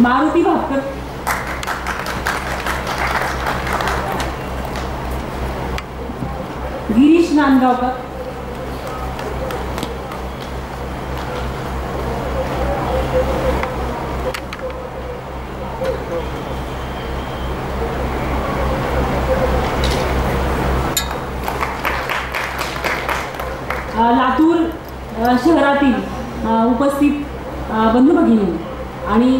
मारुती भापकर, गिरीश नांदगावकर, लातूर शहरातील उपस्थित बंधू भगिनी आणि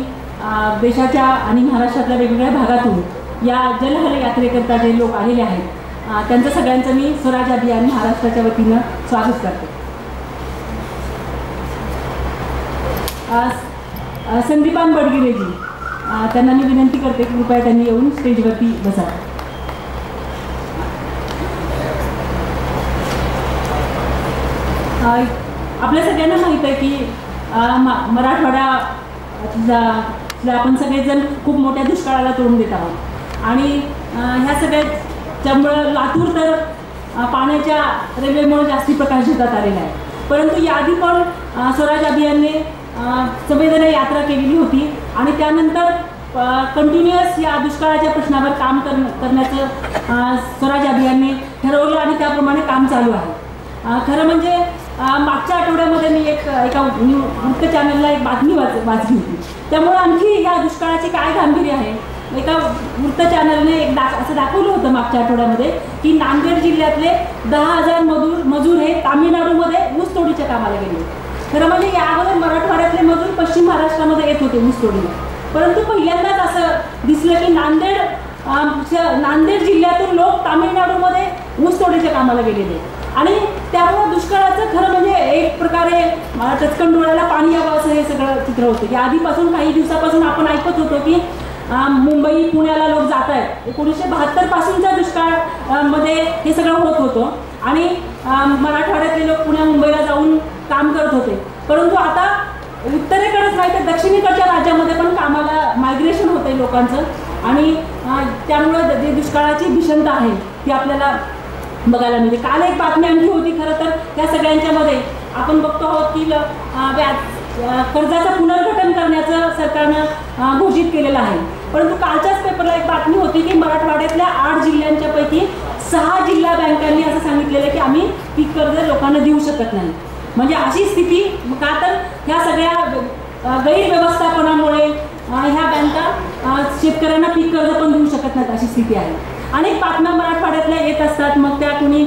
देशाच्या आणि महाराष्ट्रातल्या वेगवेगळ्या भागातून या जलहल यात्रेकरता जे लोक आलेले आहेत त्यांचं सगळ्यांचं मी स्वराज अभियान महाराष्ट्राच्या वतीनं स्वागत करते. संदीपान बडगिरेजी त्यांना मी विनंती करते की कृपया त्यांनी येऊन स्टेजवरती बसावं. आपल्या सगळ्यांना माहीत आहे की मराठवाडा आपण सगळेजण खूप मोठ्या दुष्काळाला तोंड देत आहोत आणि ह्या सगळ्याच्यामुळं लातूर तर पाण्याच्या रेल्वेमुळे जास्ती प्रकाशितात आलेला आहे. परंतु याआधी पण स्वराज अभियानने संवेदना यात्रा केलेली होती आणि त्यानंतर कंटिन्युअस या दुष्काळाच्या प्रश्नावर काम करण्याचं स्वराज अभियानने ठरवलं आणि त्याप्रमाणे काम चालू आहे. खरं म्हणजे मागच्या आठवड्यामध्ये मी एका वृत्त चॅनलला एक बातमी वाचली होती. त्यामुळे आणखी या दुष्काळाचे काय गांभीर्य आहे. एका वृत्त चॅनलने असं दाखवलं होतं मागच्या आठवड्यामध्ये की नांदेड जिल्ह्यातले 10,000 मजूर हे तामिळनाडूमध्ये ऊसतोडीच्या कामाला गेले. खरं म्हणजे या अगोदर मराठवाड्यातले मजूर पश्चिम महाराष्ट्रामध्ये येत होते ऊसतोडीला. परंतु पहिल्यांदाच असं दिसलं की नांदेड जिल्ह्यातून लोक तामिळनाडूमध्ये ऊसतोडीच्या कामाला गेलेले आणि त्यामुळे दुष्काळाचं खरं म्हणजे एक प्रकारे टचकन डोळ्याला पाणी यावं असं हे सगळं चित्र होतं. या आधीपासून काही दिवसापासून आपण ऐकत होतो की मुंबई पुण्याला लोक जात आहेत. 1972 पासूनच्या दुष्काळामध्ये हे सगळं होत होतं आणि मराठवाड्यातले लोक पुण्या मुंबईला जाऊन काम करत होते. परंतु आता उत्तरेकडेच नाही तर दक्षिणेकडच्या राज्यामध्ये पण कामाला मायग्रेशन होतंय लोकांचं आणि त्यामुळं जे दुष्काळाची भीषणता आहे ती आपल्याला बघायला मिळते. काल एक बातमी आणखी होती. खरं तर त्या सगळ्यांच्यामध्ये आपण बघतो आहोत की कर्जाचं पुनर्गठन करण्याचं सरकारनं घोषित केलेलं आहे. परंतु कालच्याच पेपरला एक बातमी होती की मराठवाड्यातल्या 8 जिल्ह्यांच्या पैकी 6 जिल्हा बँकांनी असं सांगितलेलं की आम्ही पीक कर्ज लोकांना देऊ शकत नाही. म्हणजे अशी स्थिती का तर ह्या सगळ्या गैरव्यवस्थापनामुळे ह्या बँका शेतकऱ्यांना पीक कर्ज पण देऊ शकत नाहीत अशी स्थिती आहे. अनेक बातम्या मराठवाड्यातल्या येत असतात. मग त्या कुणी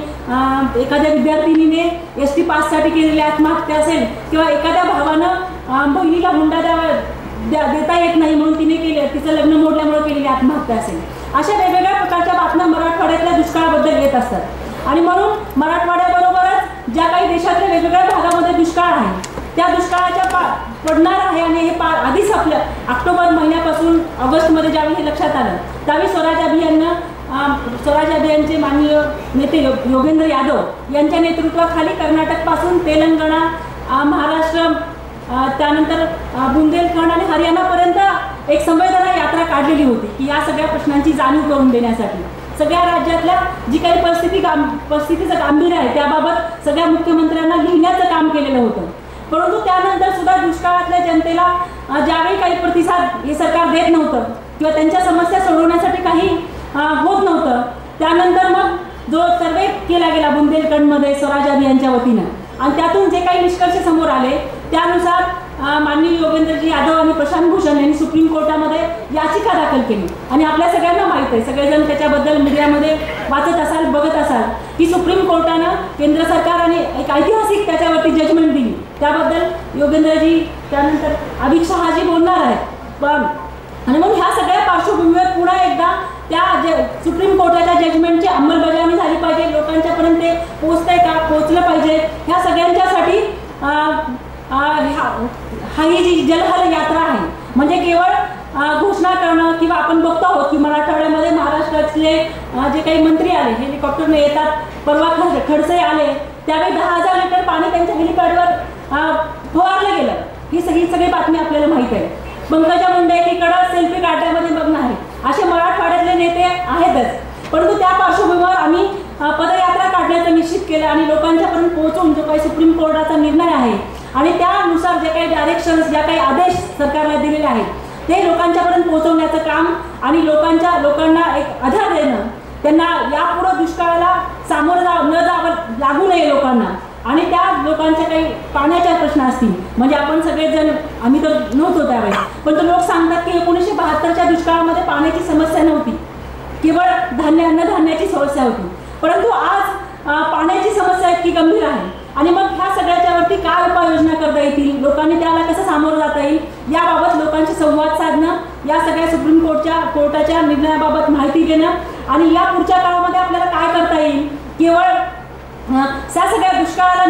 एखाद्या विद्यार्थिनीने ST पाससाठी केलेली आत्महत्या असेल किंवा एखाद्या भावानं बहिणीला हुंडा देता येत नाही म्हणून तिने तिचं लग्न मोडल्यामुळे केलेली आत्महत्या असेल. अशा वेगवेगळ्या प्रकारच्या बातम्या मराठवाड्यातल्या दुष्काळाबद्दल येत असतात आणि म्हणून मराठवाड्याबरोबरच ज्या काही देशातल्या वेगवेगळ्या भागामध्ये दुष्काळ आहे त्या दुष्काळाच्या पडणार आहे आणि हे आधीच आपल्या ऑक्टोबर महिन्यापासून ऑगस्टमध्ये ज्यावेळी हे लक्षात आलं त्यावेळी स्वराज अभियानचे माननीय नेते योगेंद्र यादव यांच्या नेतृत्वाखाली कर्नाटकपासून तेलंगणा, महाराष्ट्र, त्यानंतर बुंदेलखंड आणि हरियाणापर्यंत एक संवेदना यात्रा काढलेली होती की या सगळ्या प्रश्नांची जाणीव करून देण्यासाठी. सगळ्या राज्यातल्या जी काही परिस्थितीचं गांभीर्य आहे त्याबाबत सगळ्या मुख्यमंत्र्यांना लिहिण्याचं काम केलेलं होतं. परंतु त्यानंतर सुद्धा दुष्काळातल्या जनतेला ज्यावेळी काही प्रतिसाद हे सरकार देत नव्हतं किंवा त्यांच्या समस्या सोडवण्यासाठी काही होत नव्हतं त्यानंतर मग जो सर्वे केला गेला बुंदेलखंडमध्ये स्वराज अभियानच्या वतीनं आणि त्यातून जे काही निष्कर्ष समोर आले त्यानुसार माननीय योगेंद्रजी यादव आणि प्रशांत भूषण यांनी सुप्रीम कोर्टामध्ये याचिका दाखल केली. आणि आपल्या सगळ्यांना माहीत आहे, सगळेजण त्याच्याबद्दल मीडियामध्ये वाचत असाल, बघत असाल की सुप्रीम कोर्टानं केंद्र सरकार आणि एक ऐतिहासिक त्याच्यावरती जजमेंट दिली. त्याबद्दल योगेंद्रजी त्यानंतर अमित शहाजी बोलणार आहेत. आणि मग ह्या सगळ्या पार्श्वभूमीवर पुन्हा एकदा त्या सुप्रीम कोर्टाच्या जजमेंटची अंमलबजावणी झाली पाहिजे, लोकांच्यापर्यंत ते पोचतंय का, पोचलं पाहिजे. ह्या सगळ्यांच्यासाठी ही जी जलहल यात्रा आहे म्हणजे केवळ घोषणा करणं किंवा आपण बघतो आहोत की मराठवाड्यामध्ये महाराष्ट्रातले जे काही मंत्री आले हेलिकॉप्टरने येतात. परवा खडसे आले त्यावेळी 10,000 लिटर पाणी त्यांच्या हेलिपॅडवर फवारलं गेलं. ही सगळी बातमी आपल्याला माहीत आहे. पंकजा मुंडे एकीकडे सेल्फी काढण्यामध्ये मग्न आहे. असे मराठवाड्यातले नेते आहेतच. परंतु त्या पार्श्वभूमीवर आम्ही पदयात्रा काढण्याचं निश्चित केलं आणि लोकांच्यापर्यंत पोहोचून जो काही सुप्रीम कोर्टाचा निर्णय आहे आणि त्यानुसार जे काही डायरेक्शन्स ज्या काही आदेश सरकारला दिलेले आहेत ते लोकांच्यापर्यंत पोहोचवण्याचं काम आणि लोकांना एक आधार देणं, त्यांना यापुढे दुष्काळाला सामोरं न जावं लागू नये लोकांना, आणि त्या लोकांच्या काही पाण्याच्या प्रश्न असतील, म्हणजे आपण सगळेजण, आम्ही तर नव्हतो त्यावेळेस, पण तो लोक सांगतात की 1972च्या दुष्काळामध्ये पाण्याची समस्या नव्हती, केवळ अन्नधान्याची समस्या होती, परंतु आज पाण्याची समस्या इतकी गंभीर आहे. आणि मग ह्या सगळ्याच्यावरती काय उपाययोजना करता येतील, लोकांनी त्याला कसं सामोरं जाता येईल याबाबत लोकांशी संवाद साधणं, या सगळ्या सुप्रीम कोर्टाच्या निर्णयाबाबत माहिती देणं, आणि या पुढच्या काळामध्ये आपल्याला काय करता येईल. केवळ त्या सगळ्या दुष्काळाला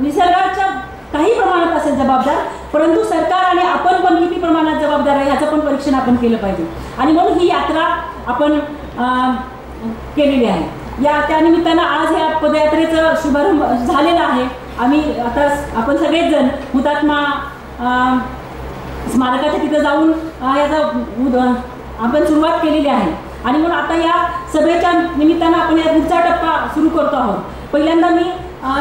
निसर्गाच्या काही प्रमाणात असेल जबाबदार, परंतु सरकार आणि आपण पण किती प्रमाणात जबाबदार आहे ह्याचं पण परीक्षण आपण केलं पाहिजे. आणि म्हणून ही यात्रा आपण केलेली आहे. त्यानिमित्तानं आज या पदयात्रेचं शुभारंभ झालेला आहे. आम्ही आता आपण सगळेच जण हुतात्मा स्मारकाच्या तिथं जाऊन याचा आपण सुरुवात केलेली आहे. आणि म्हणून आता या सभेच्या निमित्तानं आपण या पुढचा टप्पा सुरू करतो आहोत. पहिल्यांदा मी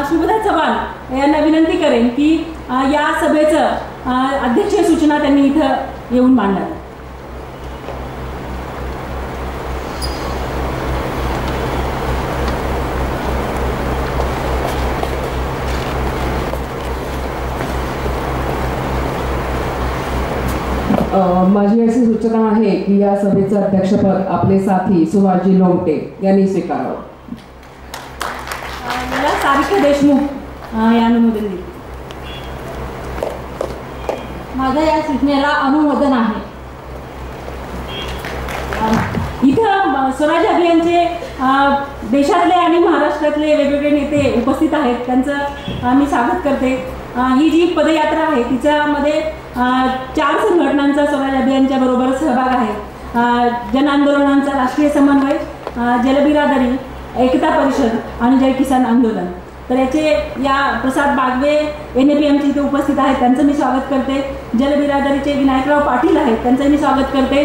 शुभदा चव्हाण यांना विनंती करेन की या सभेचं अध्यक्षीय सूचना त्यांनी इथं येऊन मांडावी. माझी अशी सूचना आहे की या सभेचं अध्यक्षपद आपले साथी सुभाषजी लोमटे यांनी स्वीकारावं. मला सारिका देशमुख या अनुमोदन दिली. माझ्या या सूचनेला अनुमोदन आहे. इथं स्वराज अभियानचे देशातले आणि महाराष्ट्रातले वेगवेगळे नेते उपस्थित आहेत, त्यांचं मी स्वागत करते. ही जी पदयात्रा आहे तिच्यामध्ये 4 संघटनांचा स्वराज अभियानच्या बरोबर सहभाग आहे. जन आंदोलनांचा राष्ट्रीय समन्वय, जलबिरादरी, एकता परिषद आणि जय किसान आंदोलन. तर या प्रसाद बागवे NAPMचे इथे उपस्थित आहेत, त्यांचं मी स्वागत करते. जलबिरादरीचे विनायकराव पाटील आहेत, त्यांचं मी स्वागत करते.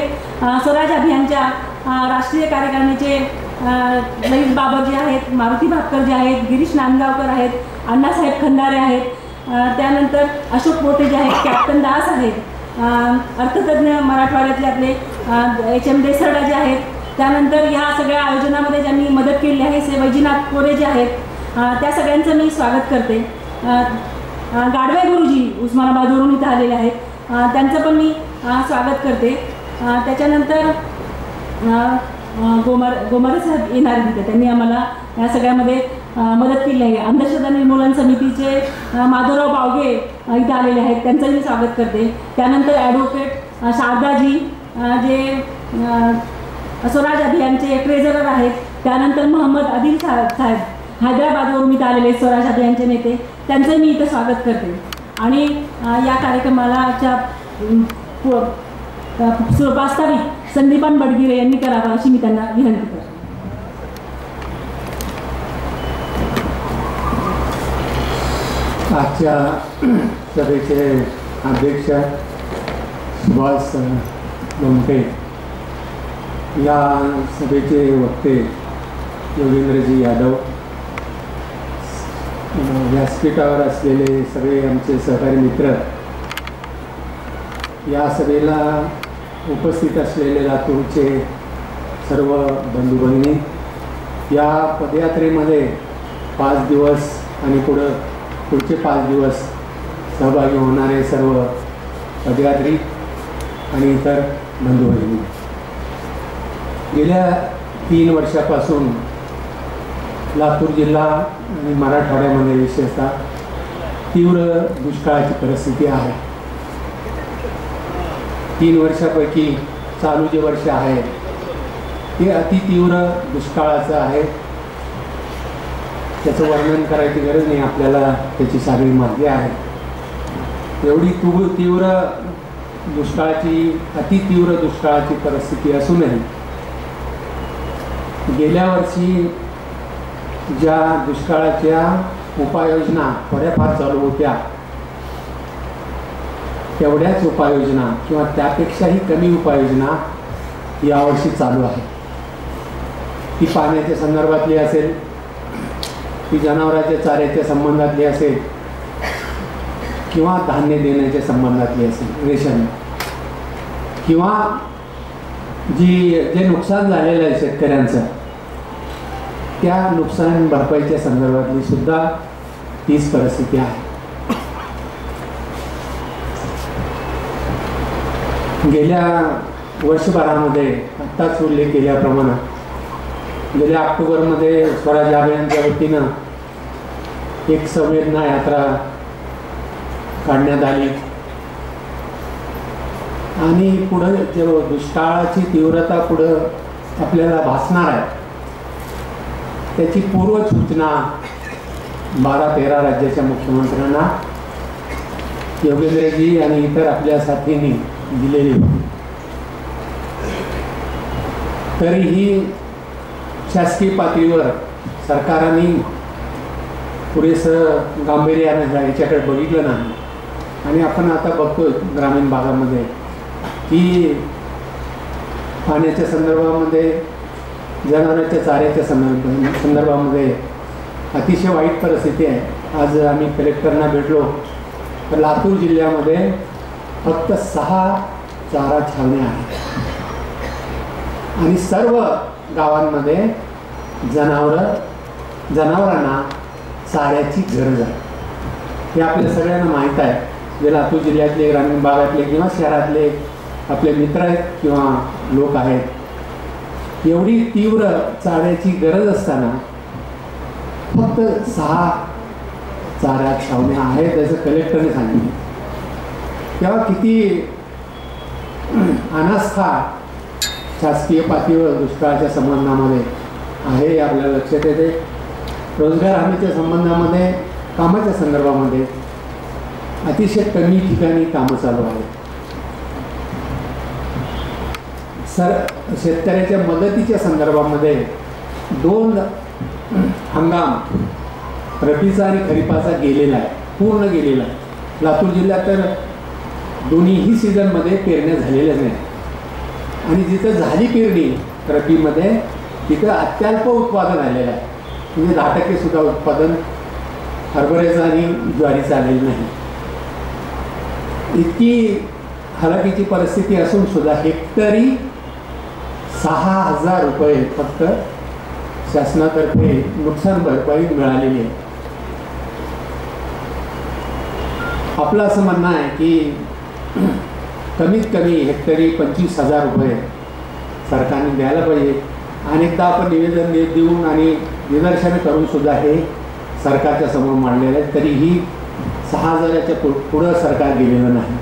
स्वराज अभियानच्या राष्ट्रीय कार्यकारिणीचे ललित बाबरजी आहेत, मारुती भापकर जे आहेत, गिरीश नांदगावकर आहेत, अण्णासाहेब खंदारे आहेत, त्यानंतर अशोक मोठे जे आहेत, कॅप्टन दास आहेत, अर्थतज्ञ मराठवाड्यातले आपले HM देसरडा जे आहेत, त्यानंतर ह्या सगळ्या आयोजनामध्ये ज्यांनी मदत केली आहे से वैजनाथ कोरे जे आहेत, त्या सगळ्यांचं मी स्वागत करते. गाडवे गुरुजी उस्मानाबादवरून इथं आलेले आहेत, त्यांचं पण मी स्वागत करते. त्याच्यानंतर गोमारे साहेब येणार तिथे, त्यांनी आम्हाला या सगळ्यामध्ये मदत केली आहे. अंधश्रद्धा निर्मूलन समितीचे माधवराव बावगे इथे आलेले आहेत, त्यांचं मी स्वागत करते. त्यानंतर ॲडव्होकेट शारदाजी जे स्वराज अभियानचे ट्रेझरर आहेत, त्यानंतर मोहम्मद आदिल साहेब हैदराबादवरून इथं आलेले स्वराज अभियानचे नेते, त्यांचं मी इथं स्वागत करते. आणि या कार्यक्रमाच्या वास्तविक संदीपान बडगिरे यांनी करावं अशी मी त्यांना विनंती करते. आजच्या सभेचे अध्यक्ष सुभाष लोमटे, या सभेचे वक्ते योगेंद्रजी यादव, व्यासपीठावर असलेले सगळे आमचे सहकारी मित्र, या सभेला उपस्थित असलेले लातूरचे सर्व बंधू भगिनी, या पदयात्रेमध्ये 5 दिवस आणि पुढचे 5 दिवस सहभागी होणारे सर्व पदयात्री आणि इतर बंधू भगिनी, गेल्या 3 वर्षापासून लातूर जिल्हा आणि मराठवाड्यामध्ये विशेषतः तीव्र दुष्काळाची परिस्थिती आहे. 3 वर्षापैकी चालू जे वर्ष आहे ते अतितीव्र दुष्काळाचं आहे. त्याचं वर्णन करायची गरज नाही, आपल्याला त्याची सगळी माहिती आहे. एवढी तीव्र दुष्काळाची अतितीव्र दुष्काळाची परिस्थिती असूनही गेल्या वर्षी ज्या दुष्काळाच्या उपाययोजना थोड्याफार चालू होत्या तेवढ्याच उपाययोजना किंवा त्यापेक्षाही कमी उपाययोजना यावर्षी चालू आहे. ती पाण्याच्या संदर्भातली असेल, ती जनावरांच्या चाऱ्याच्या संबंधातली असेल किंवा धान्य देण्याच्या संबंधातली असेल, रेशन, किंवा जे नुकसान झालेलं आहे शेतकऱ्यांचं, त्या नुकसान भरपाईच्या संदर्भातली सुद्धा तीच परिस्थिती आहे. गेल्या वर्षभरामध्ये आत्ताच उल्लेख केल्याप्रमाणे गेल्या ऑक्टोबरमध्ये स्वराज अभियानच्या वतीनं एक संवेदना यात्रा काढण्यात आली आणि पुढं जे दुष्काळाची तीव्रता पुढं आपल्याला भासणार आहे त्याची पूर्वसूचना 12-13 राज्याच्या मुख्यमंत्र्यांना योगेंद्रजी आणि इतर आपल्या साथींनी दिलेली होती. तरीही शासकीय पातळीवर सरकारने पुरेसं गांभीर्यानं याच्याकडे बघितलं नाही आणि आपण आता बघतोय ग्रामीण भागामध्ये की पाण्याच्या संदर्भामध्ये, जनावरांच्या चाऱ्याच्या संदर्भामध्ये अतिशय वाईट परिस्थिती आहे. आज आम्ही कलेक्टरना भेटलो तर लातूर जिल्ह्यामध्ये फक्त 6 चारा छावण्या आहेत आणि सर्व गावांमध्ये जनावरांना चाऱ्याची गरज आहे. हे आपल्या सगळ्यांना माहीत आहे. जे लातूर जिल्ह्यातले, ग्रामीण भागातले किंवा शहरातले आपले मित्र आहेत किंवा लोक आहेत, एवढी तीव्र चाऱ्याची गरज असताना फक्त 6 चारा छावण्या आहेत असं कलेक्टरने सांगितलं. तेव्हा किती अनास्था शासकीय पातळीवर दुष्काळाच्या संबंधामध्ये आहे हे आपल्याला लक्षात येते. रोजगार हमीच्या संबंधामध्ये, कामाच्या संदर्भामध्ये अतिशय कमी ठिकाणी कामं चालू आहेत. शेतकऱ्याच्या मदतीच्या संदर्भामध्ये 2 हंगाम रब्बीचा आणि खरीपाचा गेलेला आहे, पूर्ण गेलेला आहे. लातूर जिल्ह्यात तर दोन्हीही सीझनमध्ये पेरण्या झालेल्या नाही आणि जिथं झाली पेरणी रब्बीमध्ये तिथं अत्यल्प उत्पादन आलेलं आहे. म्हणजे 10% सुद्धा उत्पादन हरभऱ्याचं आणि ज्वारीचं आलेलं नाही. इतकी हलाखीची परिस्थिती असून सुद्धा हेक्टरी 6,000 रुपये फक्त शासनातर्फे नुकसान भरपाई मिळालेली आहे. आपलं असं म्हणणं आहे की कमीत कमी हेक्टरी 25,000 रुपये सरकारने द्यायला पाहिजे. अनेकदा आपण निवेदन देऊन आणि निदर्शनं करून सुद्धा हे सरकारच्या समोर मांडलेलं आहे, तरीही 6,000च्या पुढं सरकार गेलेलं नाही.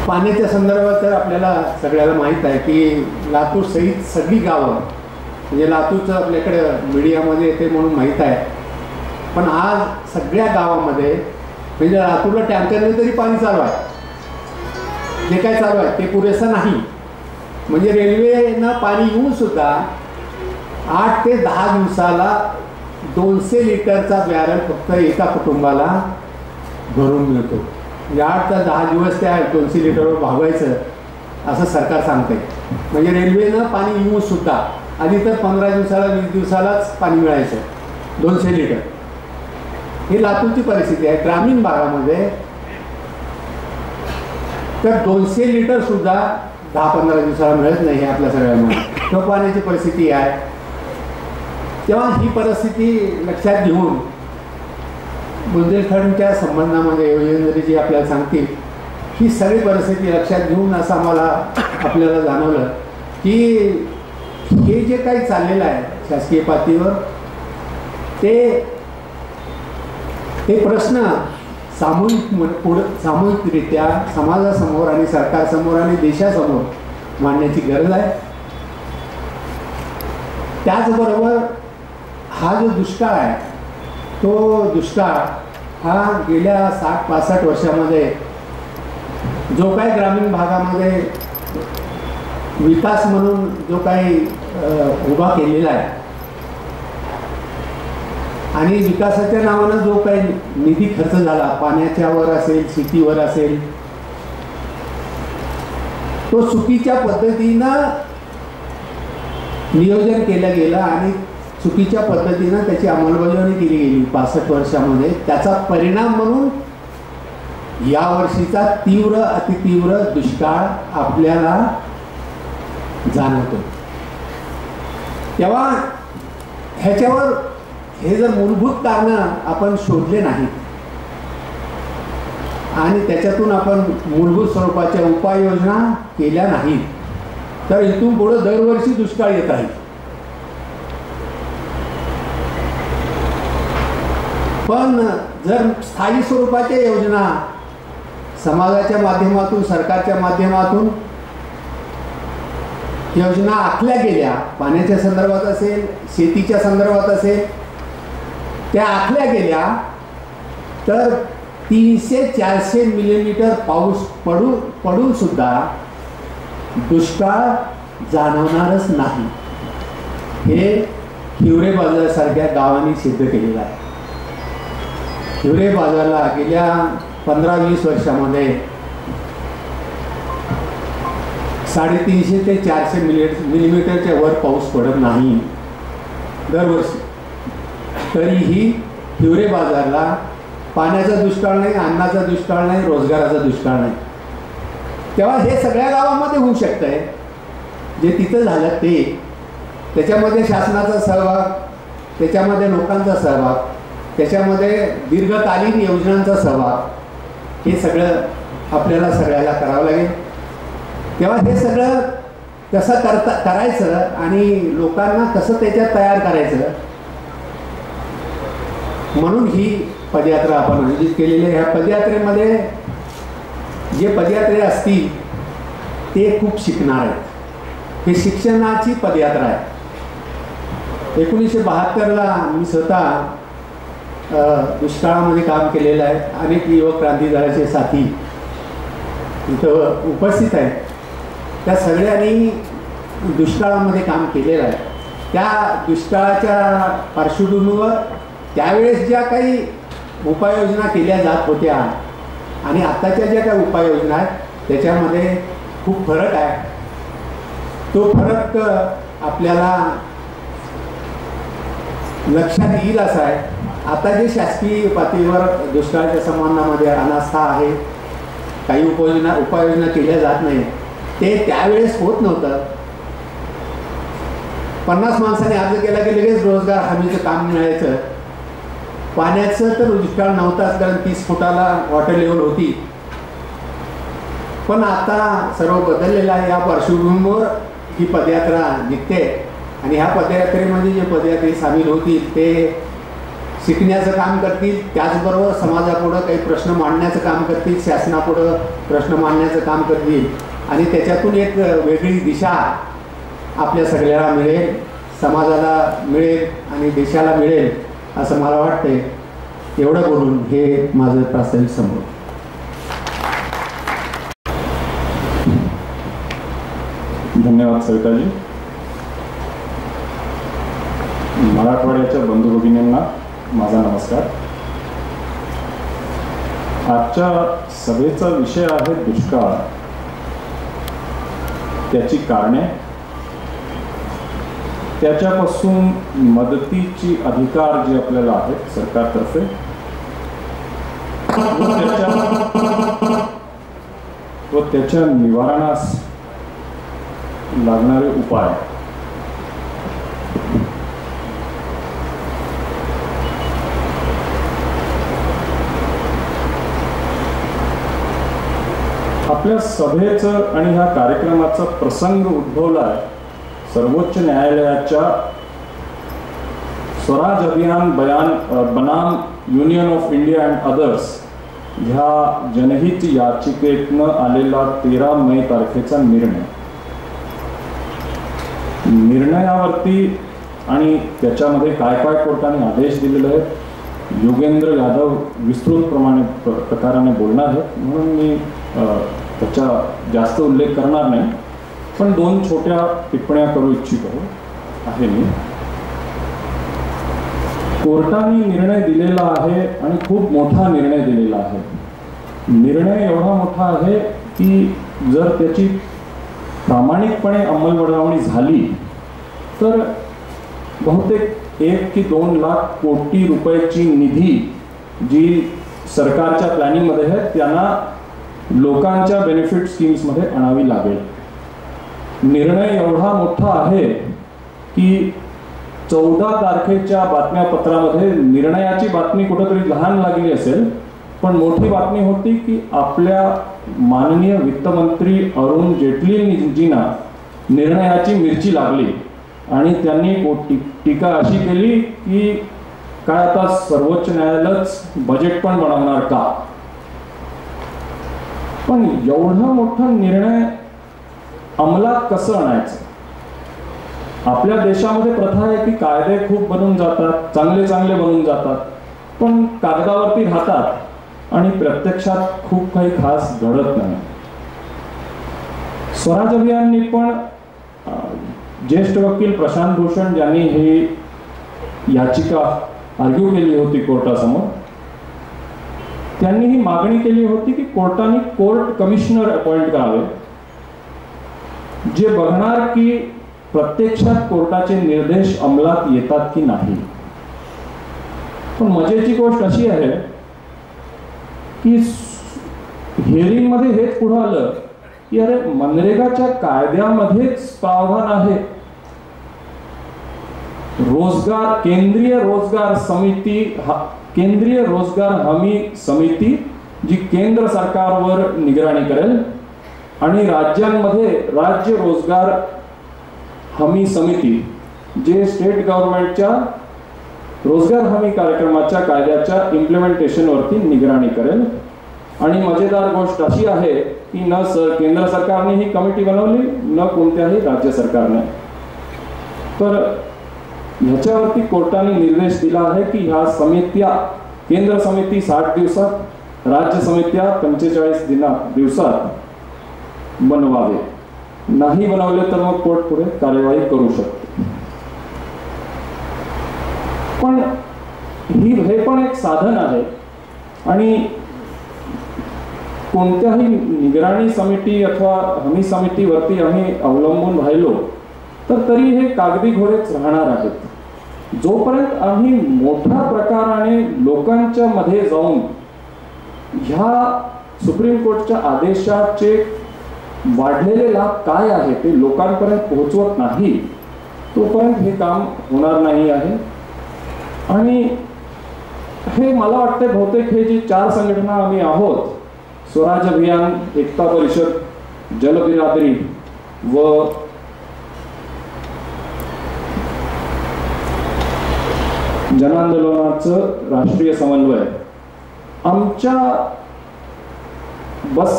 पाण्याच्या संदर्भात तर आपल्याला सगळ्याला माहीत आहे की लातूर सहित सगळी गावं, म्हणजे लातूरचं आपल्याकडं मीडियामध्ये येते म्हणून माहीत आहे, पण आज सगळ्या गावामध्ये म्हणजे लातूरला टँकरने तरी पाणी चालू आहे. जे काय चालू आहे ते पुरेसं नाही. म्हणजे रेल्वेनं पाणी येऊन सुद्धा 8 ते 10 दिवसाला 200 लिटरचा बॅरल फक्त एका कुटुंबाला भरून मिळतो. म्हणजे 8 ते 10 दिवस त्या 200 लिटरवर भागवायचं असं सरकार सांगते. म्हणजे रेल्वेनं पाणी येऊन सुद्धा आधी तर 15 दिवसाला 20 दिवसालाच पाणी मिळायचं 200 लिटर. ही लातूरची परिस्थिती आहे. ग्रामीण भागामध्ये तर 200 लिटर सुद्धा 10-15 दिवसाला मिळत नाही. हे आपल्या सगळ्यांना तो पाण्याची परिस्थिती आहे. तेव्हा ही परिस्थिती लक्षात घेऊन बुंदेलखंडच्या संबंधामध्ये योगेंद्रजी आपल्याला सांगतील ही सगळी परिस्थिती लक्षात घेऊन असं आपल्याला जाणवलं की हे जे काही चाललेलं आहे शासकीय पातळीवर ते प्रश्न सामूहिकरित्या समाजासमोर आणि सरकारसमोर आणि देशासमोर मांडण्याची गरज आहे. त्याचबरोबर हा जो दुष्काळ आहे तो दुष्काळ हा गेल्या 60-65 वर्षामध्ये जो काही ग्रामीण भागामध्ये विकास म्हणून जो काही उभा केलेला आहे आणि विकासाच्या नावानं जो काही निधी खर्च झाला पाण्याच्यावर असेल, शेतीवर असेल, तो चुकीच्या पद्धतीनं नियोजन केलं गेलं आणि चुकीच्या पद्धतीनं त्याची अंमलबजावणी केली गेली 65 वर्षामध्ये. त्याचा परिणाम म्हणून या वर्षीचा तीव्र अतितीव्र दुष्काळ आपल्याला जाणवतो. तेव्हा ह्याच्यावर हे जर मूलभूत कारणं आपण शोधले नाहीत आणि त्याच्यातून आपण मूलभूत स्वरूपाच्या उपाययोजना केल्या नाहीत तर इथून पुढे दरवर्षी दुष्काळ येत आहे. पण जर स्थायी स्वरूपाच्या योजना समाजाच्या माध्यमातून सरकारच्या माध्यमातून योजना आखल्या गेल्या, पाण्याच्या संदर्भात असेल शेतीच्या संदर्भात असेल, त्या आखल्या गेल्या तर 300-400 मिलीमीटर पाऊस पडून सुद्धा दुष्काळ जाणवणारच नाही. हे हिवरे बाजारसारख्या गावांनी सिद्ध केलेलं आहे. हिवरे बाजारला गेल्या 15-20 वर्षामध्ये 350 ते 400 मिलीमीटरच्या वर पाऊस पडत नाही दरवर्षी. तरीही हिवरे बाजारला पाण्याचा दुष्काळ नाही, अन्नाचा दुष्काळ नाही, रोजगाराचा दुष्काळ नाही. तेव्हा हे सगळ्या गावांमध्ये होऊ शकतंय. जे तिथं झालं ते, त्याच्यामध्ये शासनाचा सहभाग, त्याच्यामध्ये लोकांचा सहभाग, त्याच्यामध्ये दीर्घकालीन योजनांचा सहभाग, हे सगळं आपल्याला सगळ्याला करावं लागेल. तेव्हा हे सगळं कसं करायचं आणि लोकांना कसं त्याच्यात तयार करायचं म्हणून ही पदयात्रा आपण आयोजित केलेली आहे. ह्या पदयात्रेमध्ये जे पदयात्रे असतील ते खूप शिकणार आहेत. हे शिक्षणाची पदयात्रा आहे. 1972ला मी स्वतः दुष्काळामध्ये काम केलेलं आहे. अनेक युवक क्रांती दलाचे साथी इथं उपस्थित आहेत. त्या सगळ्यांनी दुष्काळामध्ये काम केलेलं आहे. त्या दुष्काळाच्या पार्श्वभूमीवर त्यावेळेस ज्या काही उपाययोजना केल्या जात होत्या आणि आत्ताच्या ज्या काही उपाययोजना आहेत त्याच्यामध्ये खूप फरक आहे. तो फरक आपल्याला लक्षात येईल असा आहे. आता जे शासकीय पातळीवर दुष्काळाच्या संबंधामध्ये अनास्था आहे, काही उपाययोजना केल्या जात नाही, ते त्यावेळेस होत नव्हतं. 50 माणसाने अर्ज केला की लगेच रोजगार हमीचं काम मिळायचं. पाण्याचं तर दुष्काळ नव्हताच, कारण 30 फुटाला वॉटर लेवल होती. पण आता सर्व बदललेलं आहे. या पार्श्वभूमीवर ही पदयात्रा निघते आणि ह्या पदयात्रेमध्ये जे पदयात्री सामील होतील ते शिकण्याचं काम करतील, त्याचबरोबर समाजापुढं काही प्रश्न मांडण्याचं काम करतील, शासनापुढं प्रश्न मांडण्याचं काम करतील आणि त्याच्यातून एक वेगळी दिशा आपल्या सगळ्याला मिळेल, समाजाला मिळेल आणि देशाला मिळेल असं मला वाटतंय. एवढं बोलून हे माझं प्रास्ताविक संबोधन. धन्यवाद सविताजी. मराठवाड्याच्या बंधू भगिनींना माझा नमस्कार. आजच्या सभेचा विषय आहे दुष्काळ, त्याची कारणे, त्याच्यापासून मदतीची अधिकार जे आपल्याला आहेत सरकारतर्फे व त्याच्या निवारणास लागणारे उपाय. आपल्या सभेचं आणि ह्या कार्यक्रमाचा प्रसंग उद्भवला आहे सर्वोच्च न्यायालयाच्या स्वराज अभियान बनाम union of India and others ह्या जनहित याचिकेतनं आलेला 13 मे तारखेचा निर्णयावरती आणि त्याच्यामध्ये काय काय कोर्टाने आदेश दिलेले आहेत योगेंद्र यादव विस्तृत प्रकाराने बोलणार आहेत, म्हणून मी त्याचा जास्त उल्लेख करणार नाही, पण 2 छोट्या टिप्पण्या करू इच्छितो आहे. मी कोर्टाने निर्णय दिलेला आहे आणि खूप मोठा निर्णय दिलेला आहे. निर्णय एवढा मोठा आहे की जर त्याची प्रामाणिकपणे अंमलबजावणी झाली तर बहुतेक 1 की 2 लाख कोटी रुपयाची निधी जी सरकारच्या प्लॅनिंगमध्ये आहेत त्यांना लोकांच्या बेनिफिट स्कीम्समध्ये आणावी लागेल. निर्णय एवढा मोठा आहे की 14 तारखेच्या बातम्यापत्रामध्ये निर्णयाची बातमी कुठेतरी लहान लागली असेल, पण मोठी बातमी होती की आपल्या माननीय वित्तमंत्री अरुण जेटलीजींना निर्णयाची मिरची लागली आणि त्यांनी टीका अशी केली की काय आता सर्वोच्च न्यायालयच बजेट पण बनवणार का. पण एवढा मोठा निर्णय अंमलात कसं आणायचं. आपल्या देशामध्ये प्रथा आहे की कायदे खूप बनून जातात, चांगले चांगले बनून जातात, पण कागदावरती राहतात आणि प्रत्यक्षात खूप काही खास घडत नाही. स्वराज अभियाननी पण ज्येष्ठ वकील प्रशांत भूषण ज्यांनी ही याचिका आर्ग्यू केली होती कोर्टासमोर, त्यांनी ही मागणी केली होती की कोर्टाने कोर्ट कमिशनर अपॉइंट करावे जे बघणार की प्रत्यक्षात कोर्टाचे निर्देश अंमलात येतात की नाही. पण मजेची गोष्ट अशी आहे की हिअरिंग मध्ये हेच पुढे आलं की अरे मनरेगाच्या कायद्यामध्येच प्रावधान आहे रोजगार केंद्रीय रोजगार हमी समिती जी केंद्र सरकारवर निगराणी करेल आणि राज्यांमध्ये राज्य रोजगार हमी समिती जे स्टेट गव्हर्नमेंटच्या रोजगार हमी कार्यक्रमाच्या कायद्याच्या इम्प्लिमेंटेशनवरती निगराणी करेल. आणि मजेदार गोष्ट अशी आहे की न केंद्र सरकारने ही कमिटी बनवली न कोणत्याही राज्य सरकारने. तर ह्याच्यावरती कोर्टाने निर्देश दिला आहे की ह्या समित्या केंद्र समिती 60 दिवसात, राज्य समित्या 45 दिवसात बनवावे. नाही बनवले तर मग कोर्ट पुढे कार्यवाही करू शकते. पण हे पण एक साधन आहे आणि कोणत्याही निगराणी समिती अथवा हमी समितीवरती आम्ही अवलंबून राहिलो तर तरी हे कागदी घोडेच राहणार आहेत. जोपर्यंत आम्ही मोठ्या प्रकाराने लोकांच्या मध्ये जाऊन ह्या सुप्रीम कोर्टच्या आदेशाचे वाढलेले लाभ काय आहे ते लोकांपर्यंत पोहोचवत नाही तोपर्यंत हे काम होणार नाही आहे. आणि हे मला वाटते बहुतेक हे जी 4 संघटना आम्ही आहोत, स्वराज अभियान, एकता परिषद, जलबिरादरी व जनांदोलनाचं राष्ट्रीय समन्वय, आमच्या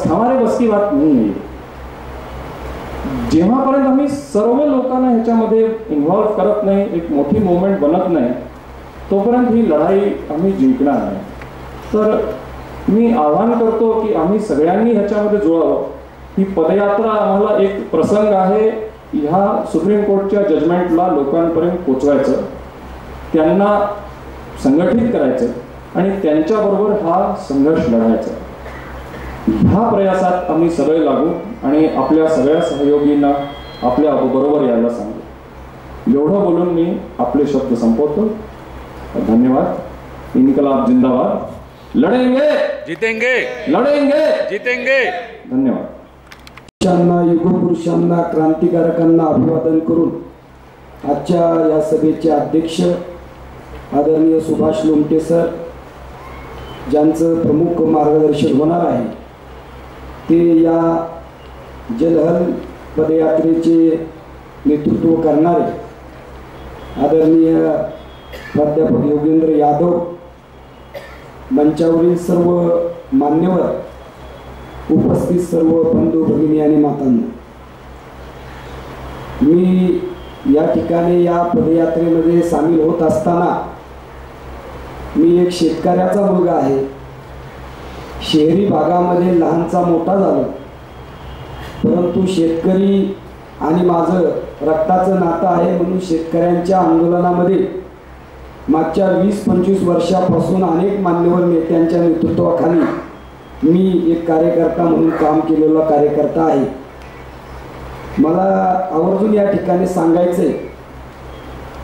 हमारे बस की बात नहीं है. जेव्हापर्यंत आम्ही सर्व लोकांना ह्याच्यामध्ये इन्व्हॉल्व करत नाही, एक मोठी मुवमेंट बनत नाही, तोपर्यंत ही लढाई आम्ही जिंकणार नाही. तर मी आवाहन करतो की आम्ही सगळ्यांनी ह्याच्यामध्ये जुळावं. ही पदयात्रा आम्हाला एक प्रसंग आहे ह्या सुप्रीम कोर्टच्या जजमेंटला लोकांपर्यंत पोचवायचं, त्यांना संघटित करायचं आणि त्यांच्याबरोबर हा संघर्ष लढायचा. ह्या प्रयासात आम्ही सगळे लागू आणि आपल्या सगळ्या सहयोगींना आपल्या बरोबर यायला सांगू. एवढं बोलून मी आपले शब्द संपवतो. धन्यवाद. इन्कलाब जिंदाबाद. लढेंगे जीतेंगे, लढेंगे जीतेंगे. धन्यवाद. युगपुरुषांना, क्रांतिकारकांना अभिवादन करून आजच्या या सभेचे अध्यक्ष आदरणीय सुभाष लोमटे सर, ज्यांचं प्रमुख मार्गदर्शन होणार आहे, ते या जलहल पदयात्रेचे नेतृत्व करणारे आदरणीय प्राध्यापक योगेंद्र यादव, मंचावरील सर्व मान्यवर, उपस्थित सर्व बंधू भगिनी आणि मातांना, मी या ठिकाणी या पदयात्रेमध्ये सामील होत असताना मी एक शेतकऱ्याचा मुलगा आहे. शहरी भागामध्ये लहानचा मोठा झालो, परंतु शेतकरी आणि माझं रक्ताचं नातं आहे म्हणून शेतकऱ्यांच्या आंदोलनामध्ये मागच्या 20-25 वर्षापासून अनेक मान्यवर नेत्यांच्या नेतृत्वाखाली मी एक कार्यकर्ता म्हणून काम केलेला कार्यकर्ता आहे. मला आवर्जून या ठिकाणी सांगायचं आहे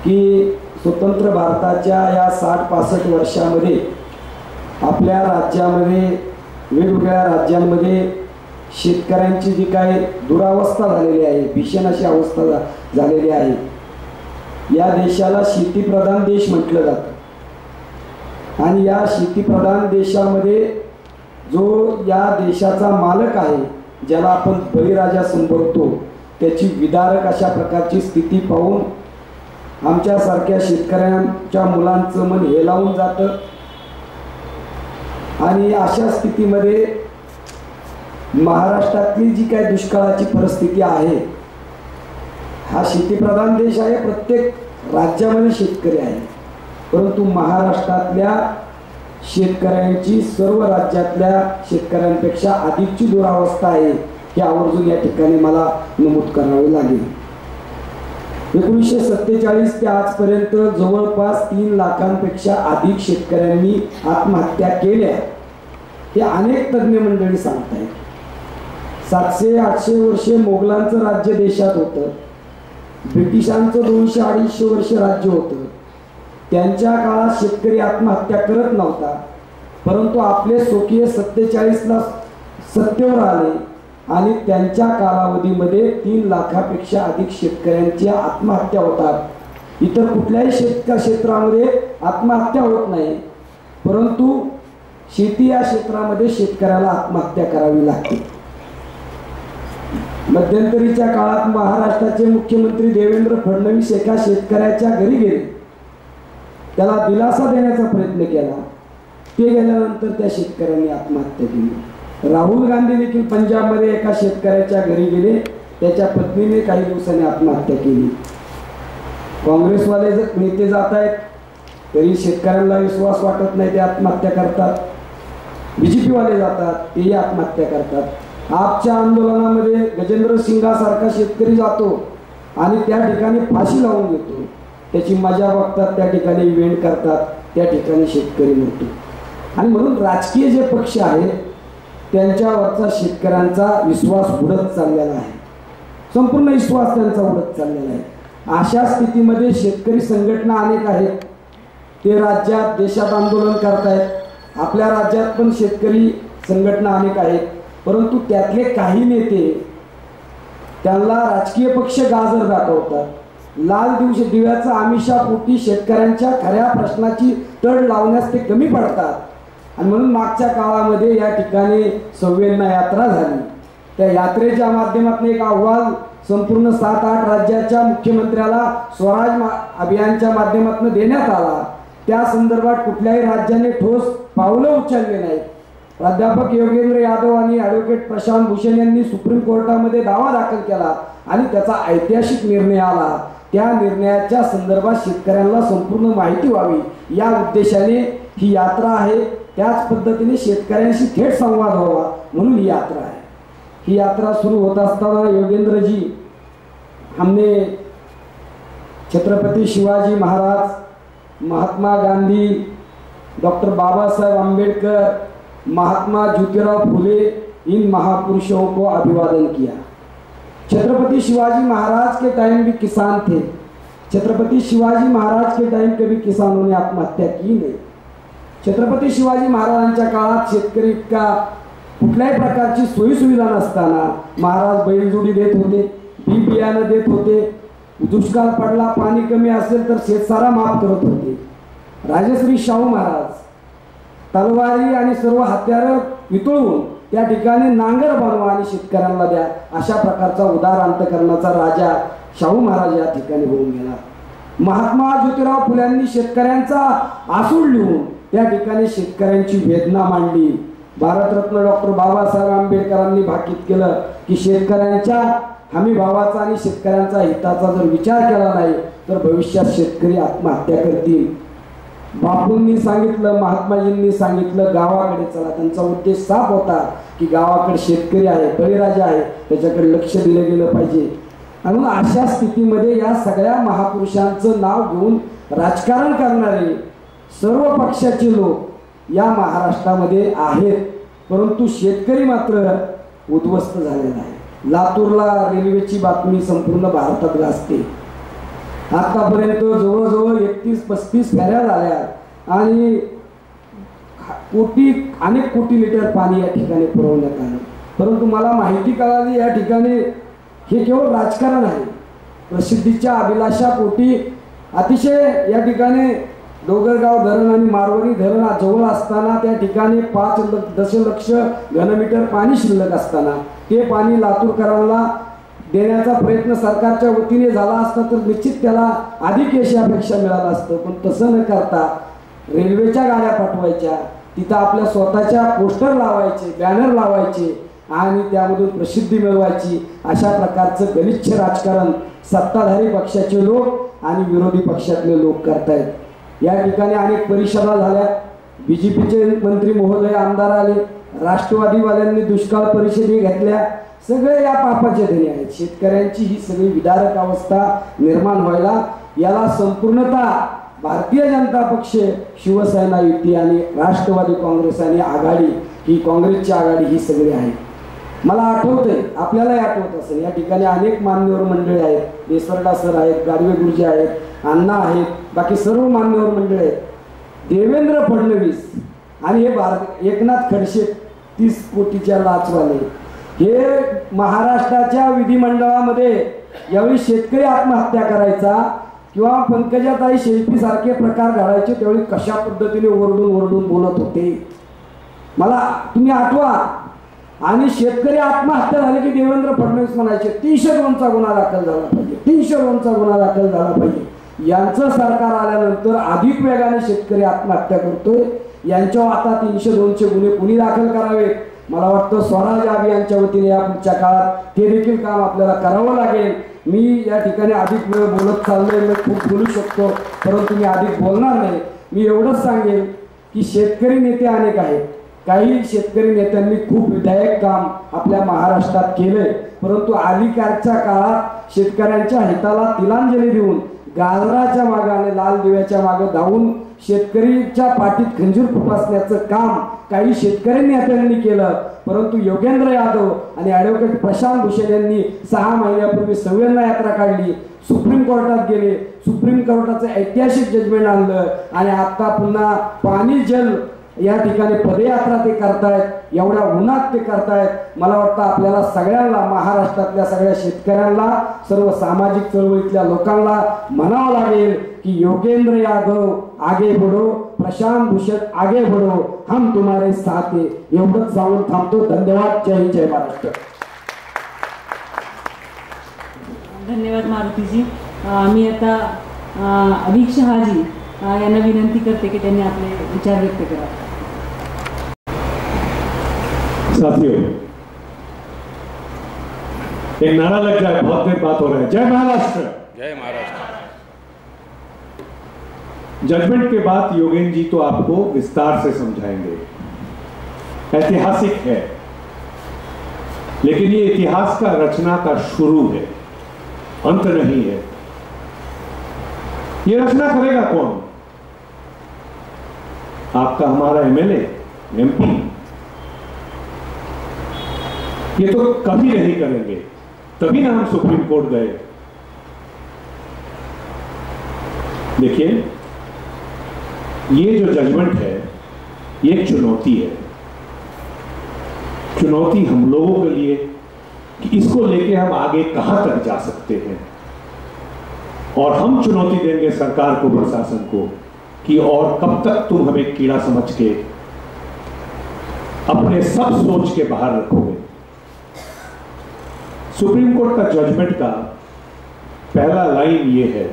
की स्वतंत्र भारताच्या या 60-65 वर्षामध्ये आपल्या राज्यामध्ये वेगवेगळ्या राज्यांमध्ये शेतकऱ्यांची जी काही दुरावस्था झालेली आहे, भीषण अशी अवस्था झालेली आहे. या देशाला शेतीप्रधान देश म्हटलं जातं आणि या शेतीप्रधान देशामध्ये जो या देशाचा मालक आहे, ज्याला आपण बळीराजा संबोधतो, त्याची विदारक अशा प्रकारची स्थिती पाहून आमच्यासारख्या शेतकऱ्यांच्या मुलांचं मन हेलावून जातं. आणि अशा स्थितीमध्ये महाराष्ट्रातली जी काही दुष्काळाची परिस्थिती आहे, हा शेतीप्रधान देश आहे, प्रत्येक राज्यामध्ये शेतकरी आहे, परंतु महाराष्ट्रातल्या शेतकऱ्यांची सर्व राज्यातल्या शेतकऱ्यांपेक्षा अधिकची दुरावस्था आहे, हे आवर्जून या ठिकाणी मला नमूद करावे लागेल. 1947 ते आजपर्यंत जवळपास 3 लाखांपेक्षा अधिक शेतकऱ्यांनी आत्महत्या केल्या, हे अनेक तज्ज्ञ मंडळी सांगत आहेत. 700-800 वर्षे मोगलांचं राज्य देशात होतं, ब्रिटिशांचं 200-250 वर्ष राज्य होतं. त्यांच्या काळात शेतकरी आत्महत्या करत नव्हता, परंतु आपले स्वकीय 47ला सत्तेवर आले आणि त्यांच्या कालावधीमध्ये 3 लाखापेक्षा अधिक शेतकऱ्यांची आत्महत्या होतात. इतर कुठल्याही क्षेत्रामध्ये आत्महत्या होत नाही, परंतु शेती या क्षेत्रामध्ये शेतकऱ्याला आत्महत्या करावी लागते. मध्यंतरीच्या काळात महाराष्ट्राचे मुख्यमंत्री देवेंद्र फडणवीस एका शेतकऱ्याच्या घरी गेले, त्याला दिलासा देण्याचा प्रयत्न केला. ते गेल्यानंतर त्या शेतकऱ्यांनी आत्महत्या केली. राहुल गांधी देखील पंजाबमध्ये एका शेतकऱ्याच्या घरी गेले, त्याच्या पत्नीने काही दिवसांनी आत्महत्या केली. काँग्रेसवाले नेते जात आहेत तरी शेतकऱ्यांना विश्वास वाटत नाही, ते आत्महत्या करतात. BJP वाले जातात, तेही आत्महत्या करतात. आपच्या आंदोलनामध्ये गजेंद्र सिंगासारखा शेतकरी जातो आणि त्या ठिकाणी फाशी लावून देतो, त्याची मजा बघतात, त्या ठिकाणी इव्हेंट करतात, त्या ठिकाणी शेतकरी मरतो. आणि म्हणून राजकीय जे पक्ष आहेत त्यांच्यावरचा शेतकऱ्यांचा विश्वास उडत चाललेला आहे, संपूर्ण विश्वास त्यांचा उडत चाललेला आहे. अशा स्थितीमध्ये शेतकरी संघटना अनेक आहेत, ते राज्यात देशात आंदोलन करतायत. आपल्या राज्यात पण शेतकरी संघटना अनेक आहेत, परंतु त्यातले काही नेते त्यांना राजकीय पक्ष गाजर दाखवतात. लाल दिव्याचा आमिषापोटी शेतकऱ्यांच्या खऱ्या प्रश्नाची तड लावण्यास ते कमी पडतात. आणि म्हणून मागच्या काळामध्ये या ठिकाणी संवेदना यात्रा झाली. त्या यात्रेच्या माध्यमातून एक अहवाल संपूर्ण 7-8 राज्याच्या मुख्यमंत्र्याला स्वराज अभियानच्या माध्यमातून देण्यात आला. त्या संदर्भात कुठल्याही राज्याने ठोस पावलं उचलले नाहीत. प्राध्यापक योगेंद्र यादव आणि ॲडव्होकेट प्रशांत भूषण यांनी सुप्रीम कोर्टामध्ये दावा दाखल केला आणि त्याचा ऐतिहासिक निर्णय आला. त्या निर्णयाच्या संदर्भात शेतकऱ्यांना संपूर्ण माहिती व्हावी या उद्देशाने ही यात्रा आहे. त्याच पद्धतीने शेतकऱ्यांशी थेट संवाद व्हावा म्हणून ही यात्रा आहे. ही यात्रा सुरू होत असताना योगेंद्रजी हमने छत्रपति शिवाजी महाराज, महात्मा गांधी, डॉक्टर बाबा साहेब आम्बेडकर, महात्मा ज्योतिराव फुले, इन महापुरुषों को अभिवादन किया. छत्रपति शिवाजी महाराज के टाइम भी किसान थे. छत्रपति शिवाजी महाराज के टाइम कभी किसानों ने आत्महत्या की नहीं. छत्रपति शिवाजी महाराजांच्या काळात शेतकरी इतका कुठल्याही प्रकारची सोयीसुविधा नसताना महाराज बैलजोडी देत होते, बी बियाणं देत होते, दुष्काळ पडला, पाणी कमी असेल तर शेतसारा माफ करत होते. राजश्री शाहू महाराज तलवारी आणि सर्व हत्यारं वितळून त्या ठिकाणी नांगर बनवा आणि शेतकऱ्यांना द्या अशा प्रकारचा उदार अंतकरणाचा राजा शाहू महाराज या ठिकाणी होऊन गेला. महात्मा ज्योतिराव फुल्यांनी शेतकऱ्यांचा आसूड लिहून त्या ठिकाणी शेतकऱ्यांची वेदना मांडली. भारतरत्न डॉक्टर बाबासाहेब आंबेडकरांनी भाकीत केलं की शेतकऱ्यांच्या हमी भावाचा आणि शेतकऱ्यांचा हिताचा जर विचार केला नाही तर भविष्यात शेतकरी आत्महत्या करतील. बापूंनी सांगितलं, महात्माजींनी सांगितलं, गावाकडे चला. त्यांचा उद्देश साफ होता की गावाकडे शेतकरी आहे, बळीराजा आहे, त्याच्याकडे लक्ष दिलं गेलं पाहिजे. म्हणून अशा स्थितीमध्ये या सगळ्या महापुरुषांचं नाव घेऊन राजकारण करणारे सर्व पक्षाचे लोक या महाराष्ट्रामध्ये आहेत, परंतु शेतकरी मात्र उद्ध्वस्त झालेला आहे. लातूरला रेल्वेची बातमी संपूर्ण भारतात गाजते. आतापर्यंत जवळजवळ 31-35 फेऱ्या झाल्या आणि अनेक कोटी लिटर पाणी या ठिकाणी पुरवण्यात आलं. परंतु मला माहिती कळाली या ठिकाणी हे केवळ राजकारण आहे. प्रसिद्धीच्या अभिलाषापोटी अतिशय या ठिकाणी डोंगरगाव धरण आणि मारवणी धरण जवळ असताना त्या ठिकाणी 5 दशलक्ष घनमीटर पाणी शिल्लक असताना ते पाणी लातूरकरांना देण्याचा प्रयत्न सरकारच्या वतीने झाला असता तर निश्चित त्याला अधिक यश अपेक्षा मिळालं असतं. पण तसं न करता रेल्वेच्या गाड्या पाठवायच्या, तिथं आपल्या स्वतःच्या पोस्टर लावायचे, बॅनर लावायचे आणि त्यामधून प्रसिद्धी मिळवायची, अशा प्रकारचं गलिच्छ राजकारण सत्ताधारी पक्षाचे लोक आणि विरोधी पक्षातले लोक करतायत. या ठिकाणी अनेक परिषदा झाल्या. BJPचे मंत्री महोदय आमदार आले, राष्ट्रवादीवाल्यांनी दुष्काळ परिषदे घेतल्या. सगळे या पापाचे धनी आहेत. शेतकऱ्यांची ही सगळी विदारक अवस्था निर्माण व्हायला याला संपूर्णतः भारतीय जनता पक्ष, शिवसेना युती आणि राष्ट्रवादी काँग्रेस आणि आघाडी, ही काँग्रेसची आघाडी ही सगळी आहे. मला आठवतंय, आपल्यालाही आठवत असेल, या ठिकाणी अनेक मान्यवर मंडळी आहेत. देसरडा सर आहेत, गाडवे गुरुजी आहेत, अण्णा आहेत, बाकी सर्व मान्यवर मंडळी आहेत. देवेंद्र फडणवीस आणि हे एकनाथ खडसे 30 कोटीच्या लाचवाले हे महाराष्ट्राच्या विधिमंडळामध्ये यावेळी शेतकरी आत्महत्या करायचा किंवा पंकजाताई शेळपी सारखे प्रकार घडायचे त्यावेळी कशा पद्धतीने ओरडून बोलत होते मला तुम्ही आठवा. आणि शेतकरी आत्महत्या झाली की देवेंद्र फडणवीस म्हणायचे 302चा गुन्हा दाखल झाला पाहिजे, 302चा गुन्हा दाखल झाला पाहिजे. यांचं सरकार आल्यानंतर अधिक वेगाने शेतकरी आत्महत्या करतोय. यांच्यावर आता 302चे गुन्हे कुणी दाखल करावेत? मला वाटतं स्वराज अभियानच्या वतीने या पुढच्या काळात ते देखील काम आपल्याला करावं लागेल. मी या ठिकाणी अधिक वेळ बोलत चाललोय, मी खूप बोलू शकतो परंतु मी अधिक बोलणार नाही. मी एवढंच सांगेन की शेतकरी नेते अनेक आहेत. काही शेतकरी नेत्यांनी खूप विधायक काम आपल्या महाराष्ट्रात केलंय, परंतु अलीकडच्या काळात शेतकऱ्यांच्या हिताला तिलांजली देऊन गाजराच्या मागे आणि लाल दिव्याच्या मागे धावून शेतकरीच्या पाठीत खंजीर खुपसण्याचं काम काही शेतकरी नेत्यांनी केलं. परंतु योगेंद्र यादव आणि ॲडव्होकेट प्रशांत भूषण यांनी 6 महिन्यापूर्वी संवेदना यात्रा काढली, सुप्रीम कोर्टात गेले, सुप्रीम कोर्टाचं ऐतिहासिक जजमेंट आणलं आणि आता पुन्हा पाणी जल या ठिकाणी पदयात्रा ते करतायत. एवढ्या उन्हात ते करतायत. मला वाटतं आपल्याला सगळ्यांना, महाराष्ट्रातल्या सगळ्या शेतकऱ्यांना, सर्व सामाजिक चळवळीतल्या लोकांना म्हणावं लागेल की योगेंद्र यादव आगे बढ़ो, प्रशांत भूषण आगे बढ़ो, हम तुम्हारे साथ हैं. एवढंच सांगून थांबतो. धन्यवाद. जय हिंद, जय महाराष्ट्र. धन्यवाद मारुतीजी. मी आता अभिक शहाजी यांना विनंती करते की त्यांनी आपले विचार व्यक्त करा. साथियों, एक नारा लग जाए, बहुत देर बात हो रहा है. जय महाराष्ट्र. जय महाराष्ट्र. जजमेंट के बाद योगेंद्र जी तो आपको विस्तार से समझाएंगे. ऐतिहासिक है, लेकिन ये इतिहास का रचना का शुरू है, अंत नहीं है. ये रचना करेगा कौन? आपका हमारा MLA, MP. ये तो कभी नहीं करेंगे, तभी ना हम सुप्रीम कोर्ट गए. देखिए, ये जो जजमेंट है ये एक चुनौती है. चुनौती हम लोगों के लिए कि इसको लेके हम आगे कहां तक जा सकते हैं. और हम चुनौती देंगे सरकार को, प्रशासन को कि और कब तक तुम हमें कीड़ा समझ के अपने सब सोच के बाहर रखोगे. सुप्रीम कोर्ट का जजमेंट का पहला लाइन ये है,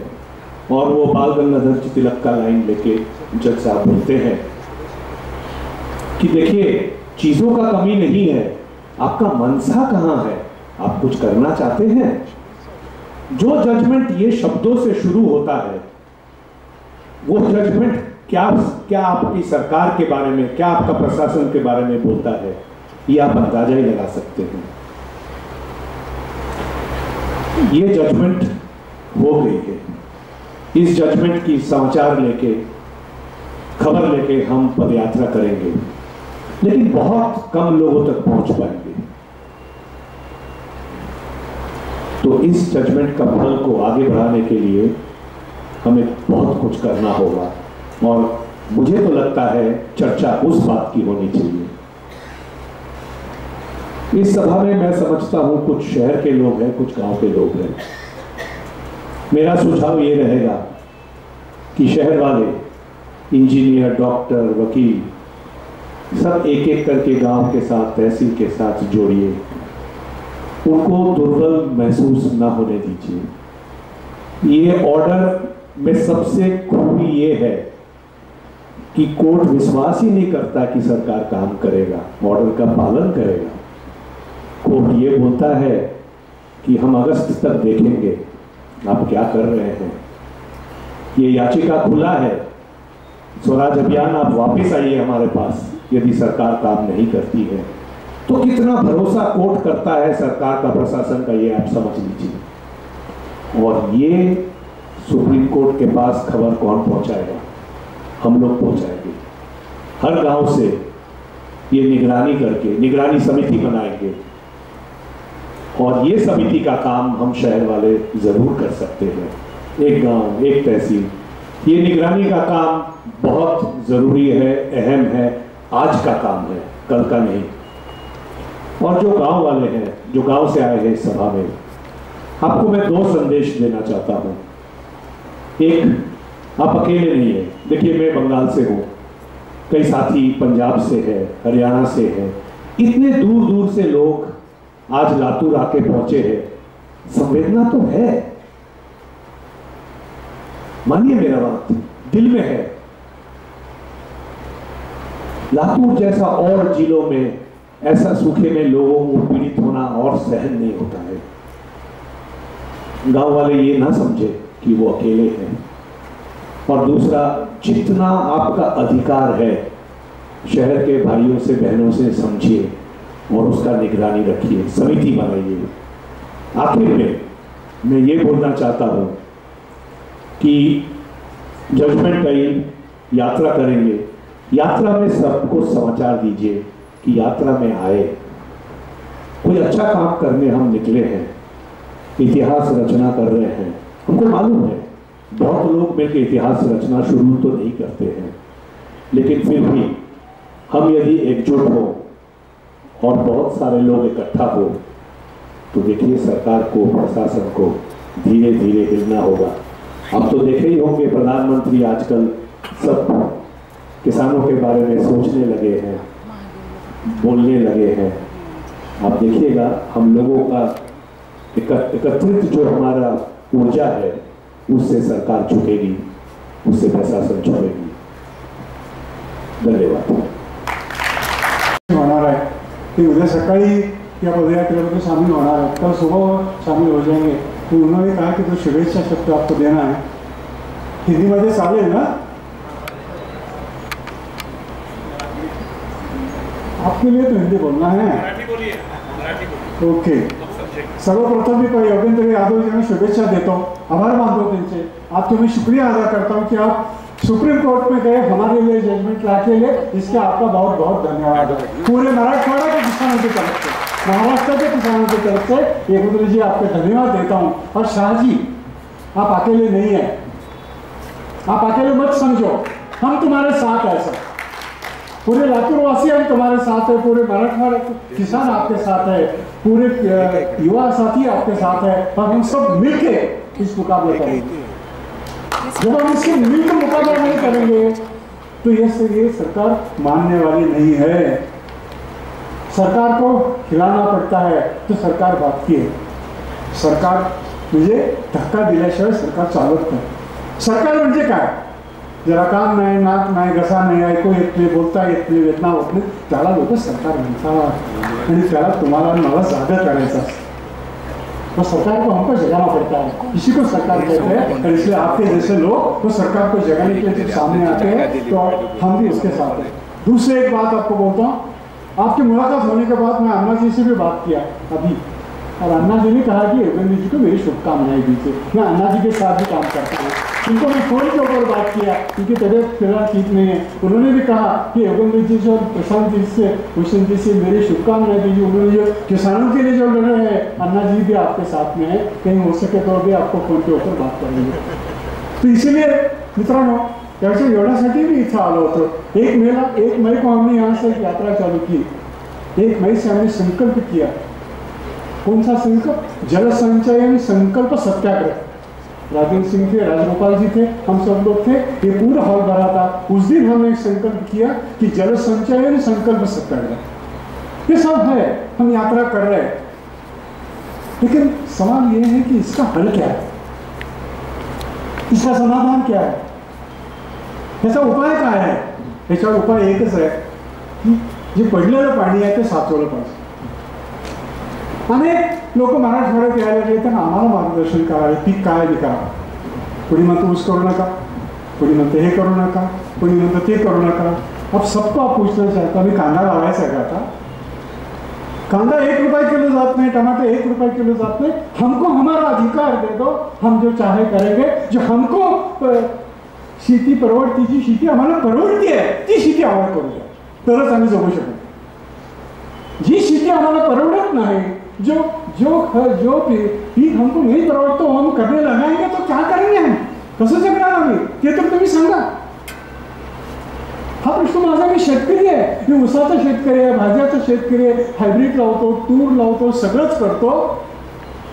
और वो बाल गंगाधर तिलक का लाइन लेके जज साहब बोलते हैं कि देखिए, चीजों का कमी नहीं है, आपका मनसा कहां है, आप कुछ करना चाहते हैं. जो जजमेंट ये शब्दों से शुरू होता है, वो जजमेंट क्या आपकी सरकार के बारे में, क्या आपका प्रशासन के बारे में बोलता है, ये आप अंदाजा ही लगा सकते हैं. ये जजमेंट हो गई है. इस जजमेंट की समाचार लेके, खबर लेके हम पदयात्रा करेंगे, लेकिन बहुत कम लोगों तक पहुंच पाएंगे. तो इस जजमेंट का फल को आगे बढ़ाने के लिए हमें बहुत कुछ करना होगा. और मुझे तो लगता है चर्चा उस बात की होनी चाहिए। इस सभा में मैं समझता हूं कुछ शहर के लोग हैं, कुछ गांव के लोग हैं। मेरा सुझाव ये रहेगा कि शहर वाले इंजीनियर, डॉक्टर, वकील सब एक एक करके गांव के साथ, तहसील के साथ जोड़िए, उनको दुर्बल महसूस ना होने दीजिए। ये ऑर्डर में सबसे खूबी ये है कि कोर्ट विश्वास ही नहीं करता कि सरकार काम करेगा, ऑर्डर का पालन करेगा। कोर्ट ये बोलता है कि हम अगस्त तक देखेंगे आप क्या कर रहे हैं, ये याचिका खुला है, स्वराज अभियान आप वापस आइए हमारे पास यदि सरकार काम नहीं करती है। तो कितना भरोसा कोर्ट करता है सरकार का, प्रशासन का, ये आप समझ लीजिए। और ये सुप्रीम कोर्ट के पास खबर कौन पहुंचाएगा? हम लोग पहुंचाएंगे। हर गांव से ये निगरानी करके निगरानी समिति बनाएंगे और ये समिति का काम हम शहर वाले जरूर कर सकते हैं। एक गांव, एक तहसील, ये निगरानी का काम बहुत जरूरी है, अहम है, आज का काम है, कल का नहीं। और जो गांव वाले हैं, जो गांव से आए हैं इस सभा में, आपको मैं 2 संदेश देना चाहता हूं। एक, आप अकेले नहीं है। देखिए मैं बंगाल से हूं, कई साथी पंजाब से है, हरियाणा से है, इतने दूर दूर से लोग आज लातूर आके पहुंचे हैं। संवेदना तो है, मानिए मेरा बात, दिल में है। लातूर जैसा और जिलों में ऐसा सूखे में लोगों को पीड़ित होना और सहन नहीं होता है। गांव वाले ये ना समझे कि वो अकेले हैं। और दूसरा, जितना आपका अधिकार है शहर के भाइयों से, बहनों से समझिए और उसका निगरानी रखिए, समिति बनाइए। आखिर में मैं ये बोलना चाहता हूं कि जजमेंट डे यात्रा करेंगे, यात्रा में सबको समाचार दीजिए कि यात्रा में आए, कोई अच्छा काम करने हम निकले हैं, इतिहास रचना कर रहे हैं। हमको मालूम है बहुत लोग मिलकर इतिहास रचना शुरू तो नहीं करते हैं, लेकिन फिर भी हम यदि एकजुट हो और बहुत सारे लोग इकट्ठा हो तो देखिए सरकार को, प्रशासन को धीरे धीरे हिलना होगा। अब तो देखे ही होंगे प्रधानमंत्री आजकल सब किसानों के बारे में सोचने लगे हैं, बोलने लगे हैं। आप देखिएगा हम लोगों का एकत्रित जो हमारा ऊर्जा है उससे सरकार झुकेगी, उससे प्रशासन झुकेगी। धन्यवाद। होणार आहे की उद्या सकाळी या पदयात्रेमध्ये शामिल होणार है, कल सुबह शामिल हो जाएंगे। तो उन्होंने कहा कि तो शुभेच्छा शब्द आपको देना है, हिंदी में चालेल ना? आपके लिए तो हिंदी बोलना है। ओके, सर्वप्रथम मी योगेंद्र यादव यांना शुभेच्छा देता हूँ, आभार मानता हूँ त्यांचे। आपको मैं शुक्रिया अदा करता हूँ कि आप सुप्रीम कोर्ट में गए, हमारे लिए जजमेंट ला के लिए, इसके आपका बहुत बहुत धन्यवाद। पूरे मराठवाड़ा के किसानों की तरफ से, महाराष्ट्र के किसानों की तरफ से योगेंद्र जी आपको धन्यवाद देता हूँ। और शाह जी, आप अकेले नहीं है, आप अकेले मत समझो, हम तुम्हारे साथ है सर। पूरे लातूर वासी हम तुम्हारे साथ है, पूरे मराठवाड़ा किसान आपके साथ है, पूरे युवा साथी आपके साथ है, और हम सब मिलके इस मुकाबले करेंगे। जब हम इससे मिलकर मुकाबला नहीं करेंगे तो ये सरकार मानने वाली नहीं है। सरकार को खिलाना पड़ता है तो सरकार भागती है। सरकार म्हणजे धक्का दिल्याशिवाय सरकार चालत नाही। सरकार म्हणजे काय? जरा काम नाही, नाक नाही, घसा नाही, ऐकू येत नाही, बोलता येत नाही, वेदना होत नाही, त्याला लोक सरकार म्हणतात आणि त्याला तुम्हाला मला जागा करायचा असतं। तो सरकार को हमको जगाना पड़ता है, इसी को सरकार कहते हैं। और इसलिए आपके जैसे लोग तो सरकार को जगाने के लिए सामने आते हैं, तो हम भी उसके साथ हैं। दूसरी एक बात आपको बोलता हूँ, आपकी मुलाकात होने के बाद मैं अन्ना जी से भी बात किया अभी, और अन्ना जी ने कहा कि योगेंद्र जी को मेरी शुभकामनाएं दीजिए। मैं अन्ना जी के साथ भी काम करता हूँ, उनको मैं फोन के ऊपर बात किया, उनकी तबीयत फिलहाल ठीक नहीं है। उन्होंने भी कहा कि योगेंद्र जी से और प्रशांत जी से, भूषण जी से मेरी शुभकामनाएं दीजिए। उन्होंने जो किसानों के लिए जो लड़ रहे हैं, अन्ना जी भी आपके साथ में है, कहीं हो सके तो भी आपको फोन के ऊपर बात करेंगे। तो इसीलिए मित्रांनो, त्याच्या एवढ्यासाठी मी इथं आलो होतो। 1 मई को हमने यहाँ से यात्रा चालू की। 1 मई से हमने संकल्प किया। कौन सा संकल्प? जल संचयन संकल्प सत्याग्रह। राजेंद्र सिंह थे, राजगोपाल जी थे, हम सब लोग थे, ये पूरा हॉल भरा था। उस दिन हमने संकल्प किया कि जल संचयन संकल्प सत्याग्रह, ये सब है, हम यात्रा कर रहे हैं। लेकिन सवाल ये है कि इसका हल क्या है, इसका समाधान क्या है, याचा उपाय काय आहे? याच्यावर उपाय एकच आहे की जे पडलेलं पाणी आहे ते साचवलं पाहिजे। अनेक लोक मराठवाड्यात यायला लागले, तर आम्हाला मार्गदर्शन करावे, पीक काय निघावं। कोणी म्हणतं ऊस करू नका, कोणी म्हणतं हे करू नका, कोणी म्हणतं ते करू नका। अब सबको आप पूछना चाहता हूं, कांदा लावायचा का आता? कांदा 1 रुपये किलो जात नहीं, टमाटर 1 रुपये किलो जात नहीं। हमको हमारा अधिकार दे दो, हम जो चाहे करेंगे। जो हमको शेती परवडती, जी शेती आम्हाला परवडती आहे ती शेती आम्हाला करू द्या, तरच आम्ही जगू शकू। जी शेती आम्हाला परवडत नाही, जो पीक हमको नहीं परवडतो हम करने लगाएंगे तो क्या करेंगे हम, कसं जगणार आम्ही, ते तर तुम्ही सांगा। हा प्रश्न माझा, मी शेतकरी आहे, मी ऊसाचा शेतकरी आहे, भाज्याचा शेतकरी आहे, हायब्रिड लावतो, तूर लावतो, सगळंच करतो।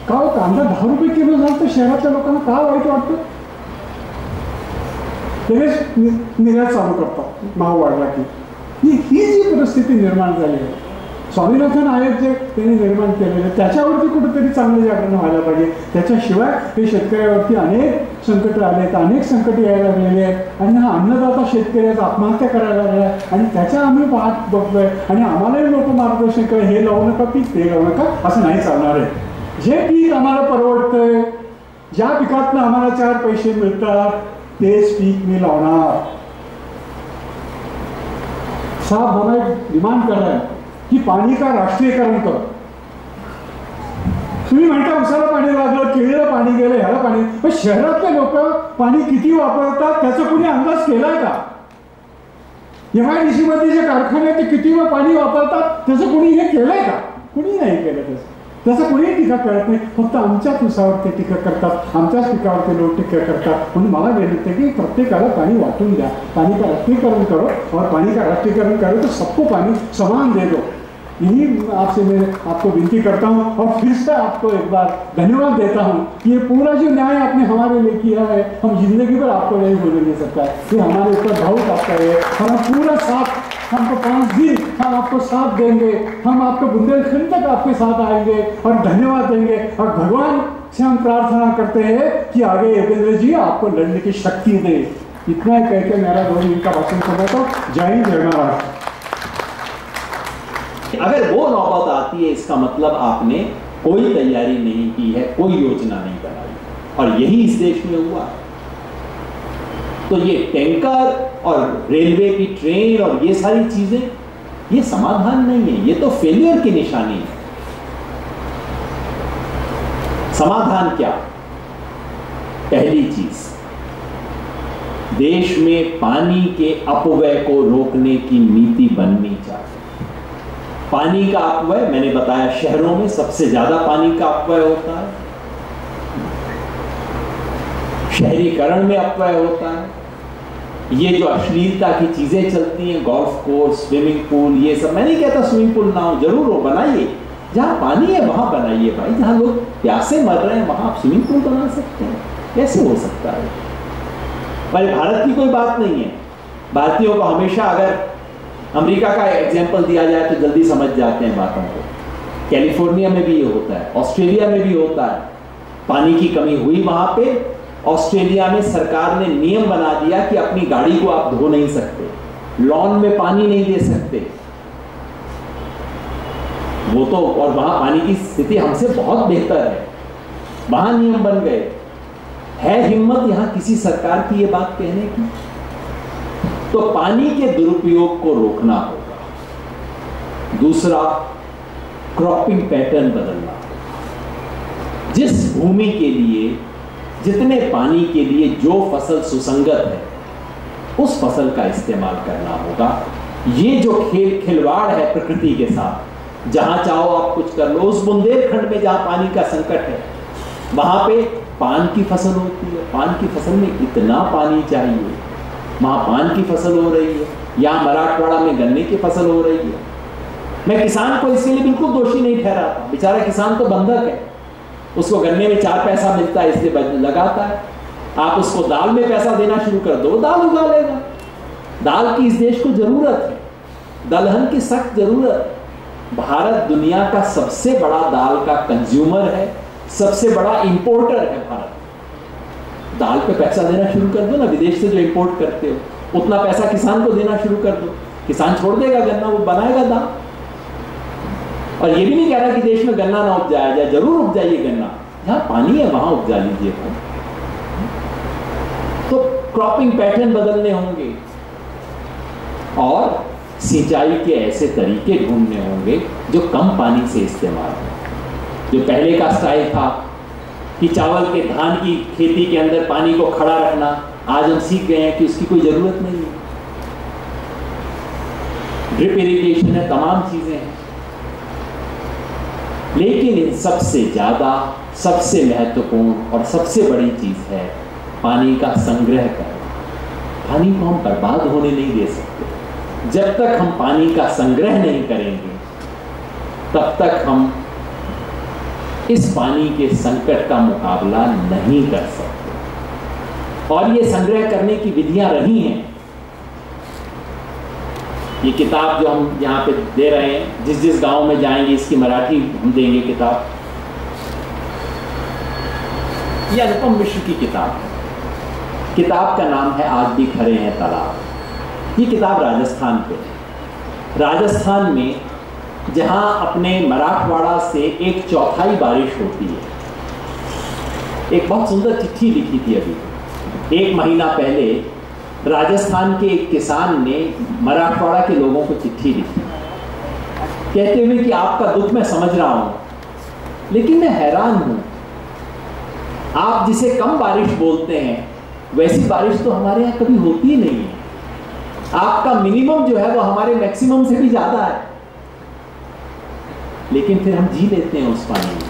का कांदा 10 रुपये किलो झाला तर शहरातल्या लोकांना का वाईट वाटतं? लगेच निर्यात चालू करतात भाव वाढला की। ही जी परिस्थिती निर्माण झाली आहे, स्वामीनाथन आयोग जे त्यांनी निर्माण केलेलं, त्याच्यावरती कुठेतरी चांगलं जागरण व्हायला पाहिजे। त्याच्याशिवाय हे शेतकऱ्यावरती अनेक संकट आले, अनेक संकट यायला लागलेले आहेत आणि हा अन्नदाता शेतकऱ्याचा आत्महत्या करायला लागला आणि त्याच्या आम्ही वाट बघतोय आणि आम्हालाही लोक मार्गदर्शन करे, हे लावू नका पीक, ते लावू नका, असं नाही चालणार आहे। जे पीक आम्हाला परवडतंय, ज्या पिकातनं आम्हाला 4 पैसे मिळतात, तेच पीक मी लावणार। साहब हमें डिमांड कर रहे हैं की पाणी का राष्ट्रीयकरण करो। तुम्ही म्हणता उसाला पाणी लागलं, केळीला पाणी गेलं, ह्याला पाणी, पण शहरातले लोक पाणी किती वापरतात त्याचा कुणी अंदाज केलाय का? MIDC मध्ये जे कारखाने ते किती पाणी वापरतात त्याचं कुणी हे केलंय का? कुणी नाही केलं त्याचा कुणीही टीका करत नाही, फक्त आमच्याच उसावर ते टीका करतात, आमच्याच पिकावर ते लोक टीका करतात। म्हणून मला विनंती आहे की प्रत्येकाला पाणी वाटून द्या, पाणी का राष्ट्रीयकरण करो, और पानी का राष्ट्रीयकरण करो तो सबको पानी समान दे दो। यही आपसे मैं आपको विनती करता हूँ और फिर से आपको एक बार धन्यवाद देता हूँ कि ये पूरा जो न्याय आपने हमारे लिए किया है, हम जिंदगी भर आपको नहीं भूल सकता है। ये हमारे ऊपर बहुत आपका है, हम पूरा साथ, हमको 5 दिन हम आपको साथ देंगे, हम आपको बुंदेलखंड तक आपके साथ आएंगे और धन्यवाद देंगे। और भगवान से हम प्रार्थना करते हैं कि आगे योगेंद्र जी आपको लड़ने की शक्ति दे। इतना कह के मेरा 2 मिनट का भाषण समाप्त हो। जय हिंद, जय महाराष्ट्र। अगर वो नौबत आती है, इसका मतलब आपने कोई तैयारी नहीं की है, कोई योजना नहीं बनाई, और यही इस देश में हुआ। तो ये टैंकर और रेलवे की ट्रेन और ये सारी चीजें, ये समाधान नहीं है, ये तो फेलियर की निशानी है। समाधान क्या? पहली चीज, देश में पानी के अपव्यय को रोकने की नीति बननी चाहिए। पानी का अपव्यय, मैंने बताया शहरों में सबसे ज्यादा पानी का अपव्यय होता है, शहरीकरण में अपव्यय होता है। ये जो अश्लीलता की चीजें चलती हैं, गोल्फ कोर्स, स्विमिंग पूल, ये सब, मैं नहीं कहता स्विमिंग पूल ना हो, जरूर हो, बनाइए। जहां पानी है वहां बनाइए भाई, जहां लोग प्यासे मर रहे हैं वहां आप स्विमिंग पूल बना सकते हैं, कैसे हो सकता है? पर भारत की कोई बात नहीं है। भारतीयों को हमेशा, अगर अमेरिका का एग्जाम्पल दिया जाए तो जल्दी समझ जाते हैं बातों को। कैलिफोर्निया में भी ये होता है, ऑस्ट्रेलिया में भी होता है। पानी की कमी हुई वहां पे, ऑस्ट्रेलिया में सरकार ने नियम बना दिया कि अपनी गाड़ी को आप धो नहीं सकते, लॉन में पानी नहीं दे सकते। वो तो, और वहां पानी की स्थिति हमसे बहुत बेहतर है, वहां नियम बन गए। है हिम्मत यहां किसी सरकार की ये बात कहने की? तो पानी के दुरुपयोग को रोकना होगा। दूसरा, क्रॉपिंग पैटर्न बदलना। जिस भूमि के लिए, जितने पानी के लिए जो फसल सुसंगत है, उस फसल का इस्तेमाल करना होगा। ये जो खिलवाड़ है प्रकृति के साथ, जहां चाहो आप कुछ कर लो। उस बुंदेलखंड में जहां पानी का संकट है, वहां पे पान की फसल होती है, पान की फसल में इतना पानी चाहिए वहाँ पान की फसल हो रही है, यहाँ मराठवाड़ा में गन्ने की फसल हो रही है। मैं किसान को इसके लिए बिल्कुल दोषी नहीं ठहराता, बेचारा किसान तो बंधक है, उसको गन्ने में 4 पैसा मिलता है इसलिए लगाता है। आप उसको दाल में पैसा देना शुरू कर दो, दाल उगा लेगा। दाल की इस देश को जरूरत है, दलहन की सख्त जरूरत है। भारत दुनिया का सबसे बड़ा दाल का कंज्यूमर है, सबसे बड़ा इंपोर्टर है भारत। दाल पे पैसा देना शुरू कर दो ना, विदेश से जो इंपोर्ट करते हो उतना पैसा किसान को देना शुरू कर दो, किसान छोड़ देगा गन्ना, वो बनाएगा दाल। और ये भी नहीं कह रहा कि देश में गन्ना ना उपजाया जाए, जरूर उपजाइए गन्ना, जहां पानी है वहां उपजा लीजिए। तो क्रॉपिंग पैटर्न बदलने होंगे और सिंचाई के ऐसे तरीके ढूंढने होंगे जो कम पानी से इस्तेमाल हो। जो पहले का स्टाइल था कि चावल के धान की खेती के अंदर पानी को खड़ा रखना, आज हम सीख गए हैं कि उसकी कोई जरूरत नहीं है। ड्रिप इरिगेशन है, तमाम चीजें हैं, लेकिन इन सबसे ज्यादा, सबसे महत्वपूर्ण और सबसे बड़ी चीज है पानी का संग्रह करना। पानी को हम बर्बाद होने नहीं दे सकते। जब तक हम पानी का संग्रह नहीं करेंगे तब तक हम इस पानी के संकट का मुकाबला नहीं कर सकते। और ये संग्रह करने की विधियां रही हैं। ये किताब जो हम यहाँ पे दे रहे हैं, जिस जिस गांव में जाएंगे इसकी मराठी हम देंगे किताब। ये अनुपम मिश्र की किताब है। किताब का नाम है आज भी खरे हैं तालाब। ये किताब राजस्थान पे है। राजस्थान में जहां अपने मराठवाड़ा से 1/4 बारिश होती है। एक बहुत सुंदर चिट्ठी लिखी थी अभी 1 महीना पहले, राजस्थान के एक किसान ने मराठवाड़ा के लोगों को चिट्ठी लिखी कहते हुए कि आपका दुख मैं समझ रहा हूं, लेकिन मैं हैरान हूं, आप जिसे कम बारिश बोलते हैं वैसी बारिश तो हमारे यहां कभी होती ही नहीं है। आपका मिनिमम जो है वो हमारे मैक्सिमम से भी ज्यादा है, लेकिन फिर हम जी लेते हैं उस पानी में।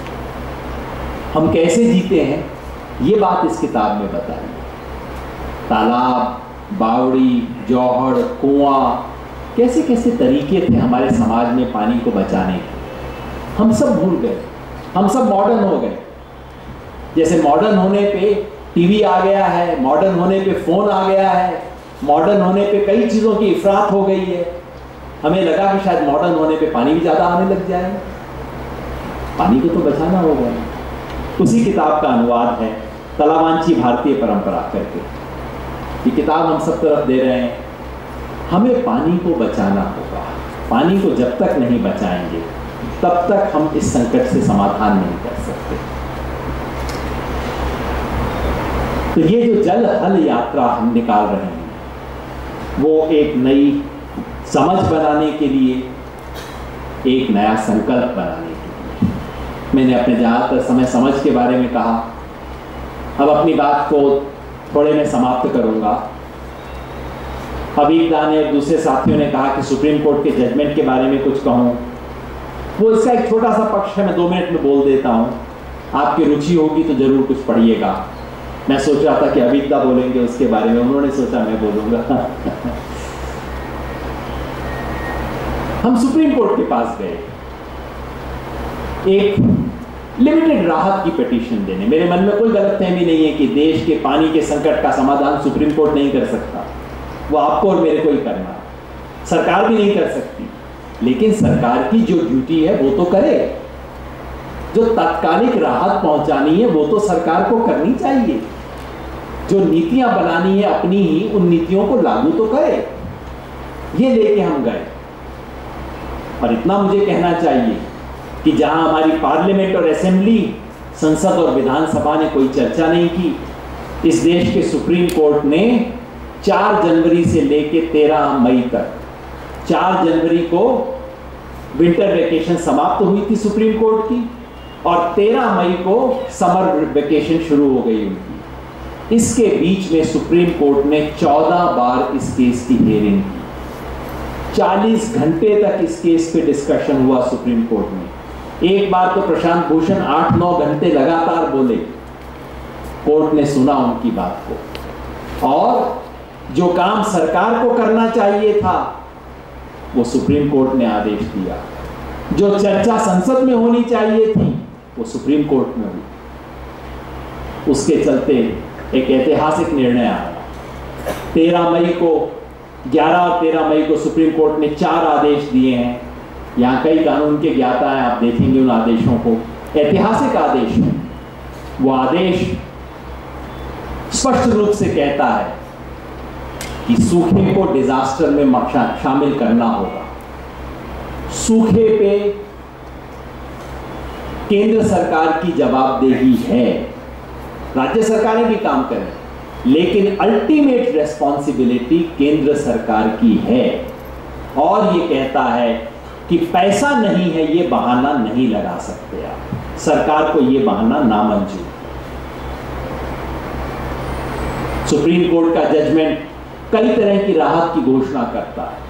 हम कैसे जीते हैं ये बात इस किताब में बताई। तालाब, बावड़ी, जौहड़, कुआं, कैसे कैसे तरीके थे हमारे समाज में पानी को बचाने के। हम सब भूल गए, हम सब मॉडर्न हो गए। जैसे मॉडर्न होने पे टीवी आ गया है, मॉडर्न होने पे फोन आ गया है, मॉडर्न होने पे कई चीजों की इफरात हो गई है। हमें लगा कि शायद मॉडर्न होने पे पानी भी ज्यादा आने लग जाएगा। पानी को तो बचाना होगा। उसी किताब का अनुवाद है तलावांची भारतीय परंपरा करके। ये किताब हम सब तरफ दे रहे हैं। हमें पानी को बचाना होगा। पानी को जब तक नहीं बचाएंगे तब तक हम इस संकट से समाधान नहीं कर सकते। तो ये जो जल हल यात्रा हम निकाल रहे हैं वो एक नई समझ बनाने के लिए, एक नया संकल्प बनाने के लिए। मैंने अपने ज़्यादातर समय समझ के बारे में कहा। अब अपनी बात को थोड़े में समाप्त करूंगा। अबीदा ने और दूसरे साथियों ने कहा कि सुप्रीम कोर्ट के जजमेंट के बारे में कुछ कहूं। वो इसका एक छोटा सा पक्ष है, मैं 2 मिनट में बोल देता हूं। आपकी रुचि होगी तो जरूर कुछ पढ़िएगा। मैं सोच रहा था कि अबीदा बोलेंगे उसके बारे में, उन्होंने सोचा मैं बोलूंगा। हम सुप्रीम कोर्ट के पास गए एक लिमिटेड राहत की पिटीशन देने। मेरे मन में कोई गलतफहमी नहीं है कि देश के पानी के संकट का समाधान सुप्रीम कोर्ट नहीं कर सकता, वो आपको और मेरे को ही करना है। सरकार भी नहीं कर सकती, लेकिन सरकार की जो ड्यूटी है वो तो करे। जो तात्कालिक राहत पहुंचानी है वो तो सरकार को करनी चाहिए। जो नीतियां बनानी है अपनी ही, उन नीतियों को लागू तो करे। ये लेके हम गए। और इतना मुझे कहना चाहिए कि जहां हमारी पार्लियामेंट और असेंबली, संसद और विधानसभा ने कोई चर्चा नहीं की, इस देश के सुप्रीम कोर्ट ने 4 जनवरी से लेके 13 मई तक, 4 जनवरी को विंटर वेकेशन समाप्त हुई थी सुप्रीम कोर्ट की और 13 मई को समर वेकेशन शुरू हो गई उनकी। इसके बीच में सुप्रीम कोर्ट ने 14 बार इस केस की हियरिंग की। 40 घंटे तक इस केस पे डिस्कशन हुआ सुप्रीम कोर्ट में। एक बार तो प्रशांत भूषण 8-9 घंटे लगातार बोले। कोर्ट ने सुना उनकी बात को और जो काम सरकार को करना चाहिए था वो सुप्रीम कोर्ट ने आदेश दिया, जो चर्चा संसद में होनी चाहिए थी वो सुप्रीम कोर्ट में हुई। उसके चलते एक ऐतिहासिक निर्णय आया। 13 मई को 11 और 13 मई को सुप्रीम कोर्ट ने 4 आदेश दिए हैं। यहाँ कई कानून के ज्ञाता हैं, आप देखेंगे उन आदेशों को। ऐतिहासिक आदेश है। वो आदेश स्पष्ट रूप से कहता है कि सूखे को डिजास्टर में शामिल करना होगा। सूखे पे केंद्र सरकार की जवाबदेही है, राज्य सरकारें भी काम करें, लेकिन अल्टीमेट रेस्पॉन्सिबिलिटी केंद्र सरकार की है। और ये कहता है कि पैसा नहीं है, ये बहाना नहीं लगा सकते आप, सरकार को ये बहाना नामंजूर। सुप्रीम कोर्ट का जजमेंट कई तरह की राहत की घोषणा करता है।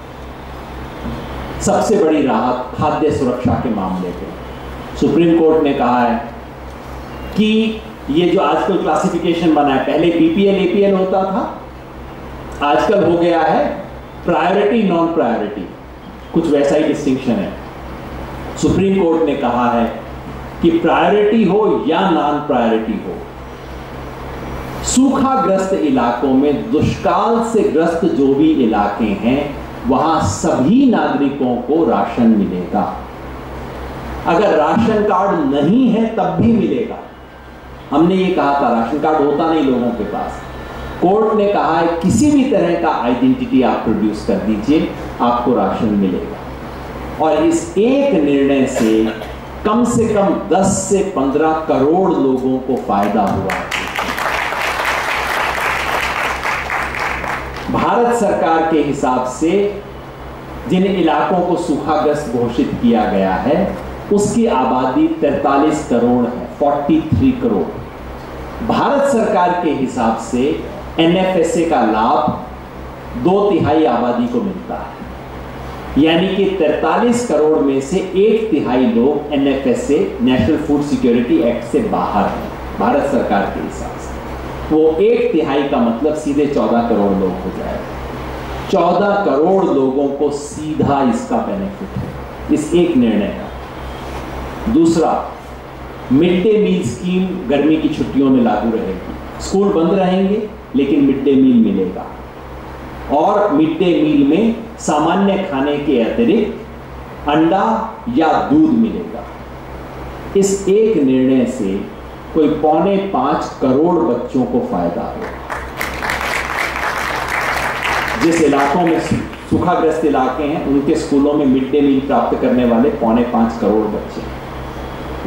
सबसे बड़ी राहत खाद्य सुरक्षा के मामले में सुप्रीम कोर्ट ने कहा है कि ये जो आजकल क्लासिफिकेशन बना है, पहले बीपीएल एपीएल होता था, आजकल हो गया है प्रायोरिटी नॉन प्रायोरिटी, कुछ वैसा ही डिस्टिंक्शन है। सुप्रीम कोर्ट ने कहा है कि प्रायोरिटी हो या नॉन प्रायोरिटी हो, सूखाग्रस्त इलाकों में, दुष्काल से ग्रस्त जो भी इलाके हैं, वहां सभी नागरिकों को राशन मिलेगा। अगर राशन कार्ड नहीं है तब भी मिलेगा। हमने ये कहा था राशन कार्ड होता नहीं लोगों के पास, कोर्ट ने कहा है किसी भी तरह का आइडेंटिटी आप प्रोड्यूस कर दीजिए, आपको राशन मिलेगा। और इस एक निर्णय से कम 10 से 15 करोड़ लोगों को फायदा हुआ। भारत सरकार के हिसाब से जिन इलाकों को सूखाग्रस्त घोषित किया गया है उसकी आबादी 43 करोड़ है, 43 करोड़। भारत सरकार के हिसाब से एनएफएसए का लाभ 2/3 आबादी को मिलता है, यानी कि 43 करोड़ में से 1/3 लोग NFSA national food security act से बाहर हैं भारत सरकार के हिसाब से। वो 1/3 का मतलब सीधे 14 करोड़ लोग हो जाएगा। 14 करोड़ लोगों को सीधा इसका बेनिफिट है इस एक निर्णय का। दूसरा, मिड डे मील स्कीम गर्मी की छुट्टियों में लागू रहेगी। स्कूल बंद रहेंगे लेकिन मिड डे मील मिलेगा, और मिड डे मील में सामान्य खाने के अतिरिक्त अंडा या दूध मिलेगा। इस एक निर्णय से कोई 4.25 करोड़ बच्चों को फायदा होगा। जिस इलाकों में सूखाग्रस्त इलाके हैं उनके स्कूलों में मिड डे मील प्राप्त करने वाले 4.25 करोड़ बच्चे,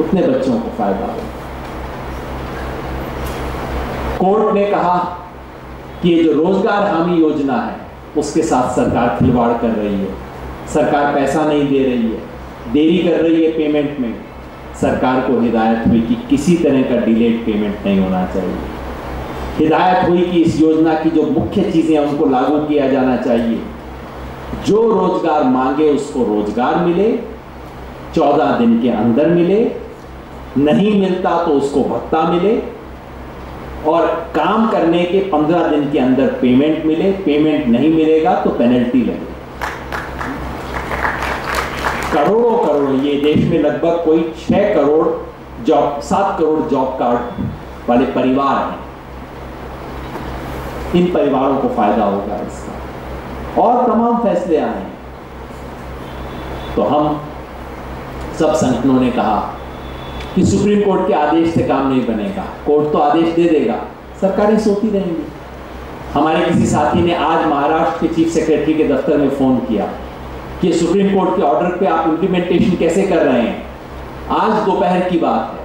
उतने बच्चों को फायदा होगा। कोर्ट ने कहा कि ये जो रोजगार हामी योजना है उसके साथ सरकार खिलवाड़ कर रही है, सरकार पैसा नहीं दे रही है, देरी कर रही है पेमेंट में। सरकार को हिदायत हुई कि किसी तरह का डिलेड पेमेंट नहीं होना चाहिए। हिदायत हुई कि इस योजना की जो मुख्य चीजें हैं उनको लागू किया जाना चाहिए। जो रोजगार मांगे उसको रोजगार मिले, 14 दिन के अंदर मिले, नहीं मिलता तो उसको भत्ता मिले, और काम करने के 15 दिन के अंदर पेमेंट मिले। पेमेंट नहीं मिलेगा तो पेनल्टी लगे। करोड़ों करोड़, ये देश में लगभग कोई 7 करोड़ जॉब कार्ड वाले परिवार हैं। इन परिवारों को फायदा होगा इसका, और तमाम फैसले आए हैं। तो हम सब संगठनों ने कहा कि सुप्रीम कोर्ट के आदेश से काम नहीं बनेगा, कोर्ट तो आदेश दे देगा, सरकारें सोती रहेंगी। हमारे किसी साथी ने आज महाराष्ट्र के चीफ सेक्रेटरी के दफ्तर में फोन किया कि सुप्रीम कोर्ट के ऑर्डर पे आप इम्प्लीमेंटेशन कैसे कर रहे हैं। आज दोपहर की बात है,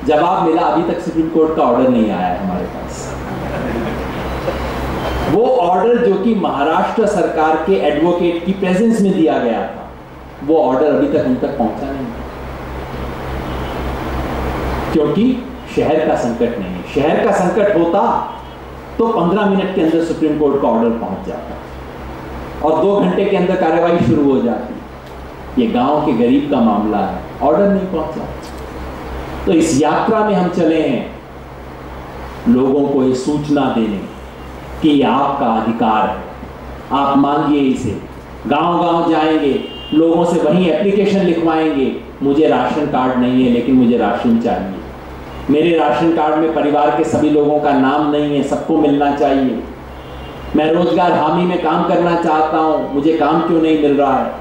जवाब मिला अभी तक सुप्रीम कोर्ट का ऑर्डर नहीं आया है हमारे पास। वो ऑर्डर जो कि महाराष्ट्र सरकार के एडवोकेट की प्रेजेंस में दिया गया था, वो ऑर्डर अभी तक उन तक पहुंचा नहीं, क्योंकि शहर का संकट नहीं है। शहर का संकट होता तो 15 मिनट के अंदर सुप्रीम कोर्ट का ऑर्डर पहुंच जाता और 2 घंटे के अंदर कार्रवाई शुरू हो जाती। ये गांव के गरीब का मामला है, ऑर्डर नहीं पहुंचा। तो इस यात्रा में हम चले हैं लोगों को ये सूचना देने कि ये आपका अधिकार है, आप मांगिए इसे। गांव-गांव जाएंगे, लोगों से वहीं एप्लीकेशन लिखवाएंगे, मुझे राशन कार्ड नहीं है लेकिन मुझे राशन चाहिए, मेरे राशन कार्ड में परिवार के सभी लोगों का नाम नहीं है, सबको मिलना चाहिए, मैं रोजगार हामी में काम करना चाहता हूं, मुझे काम क्यों नहीं मिल रहा है,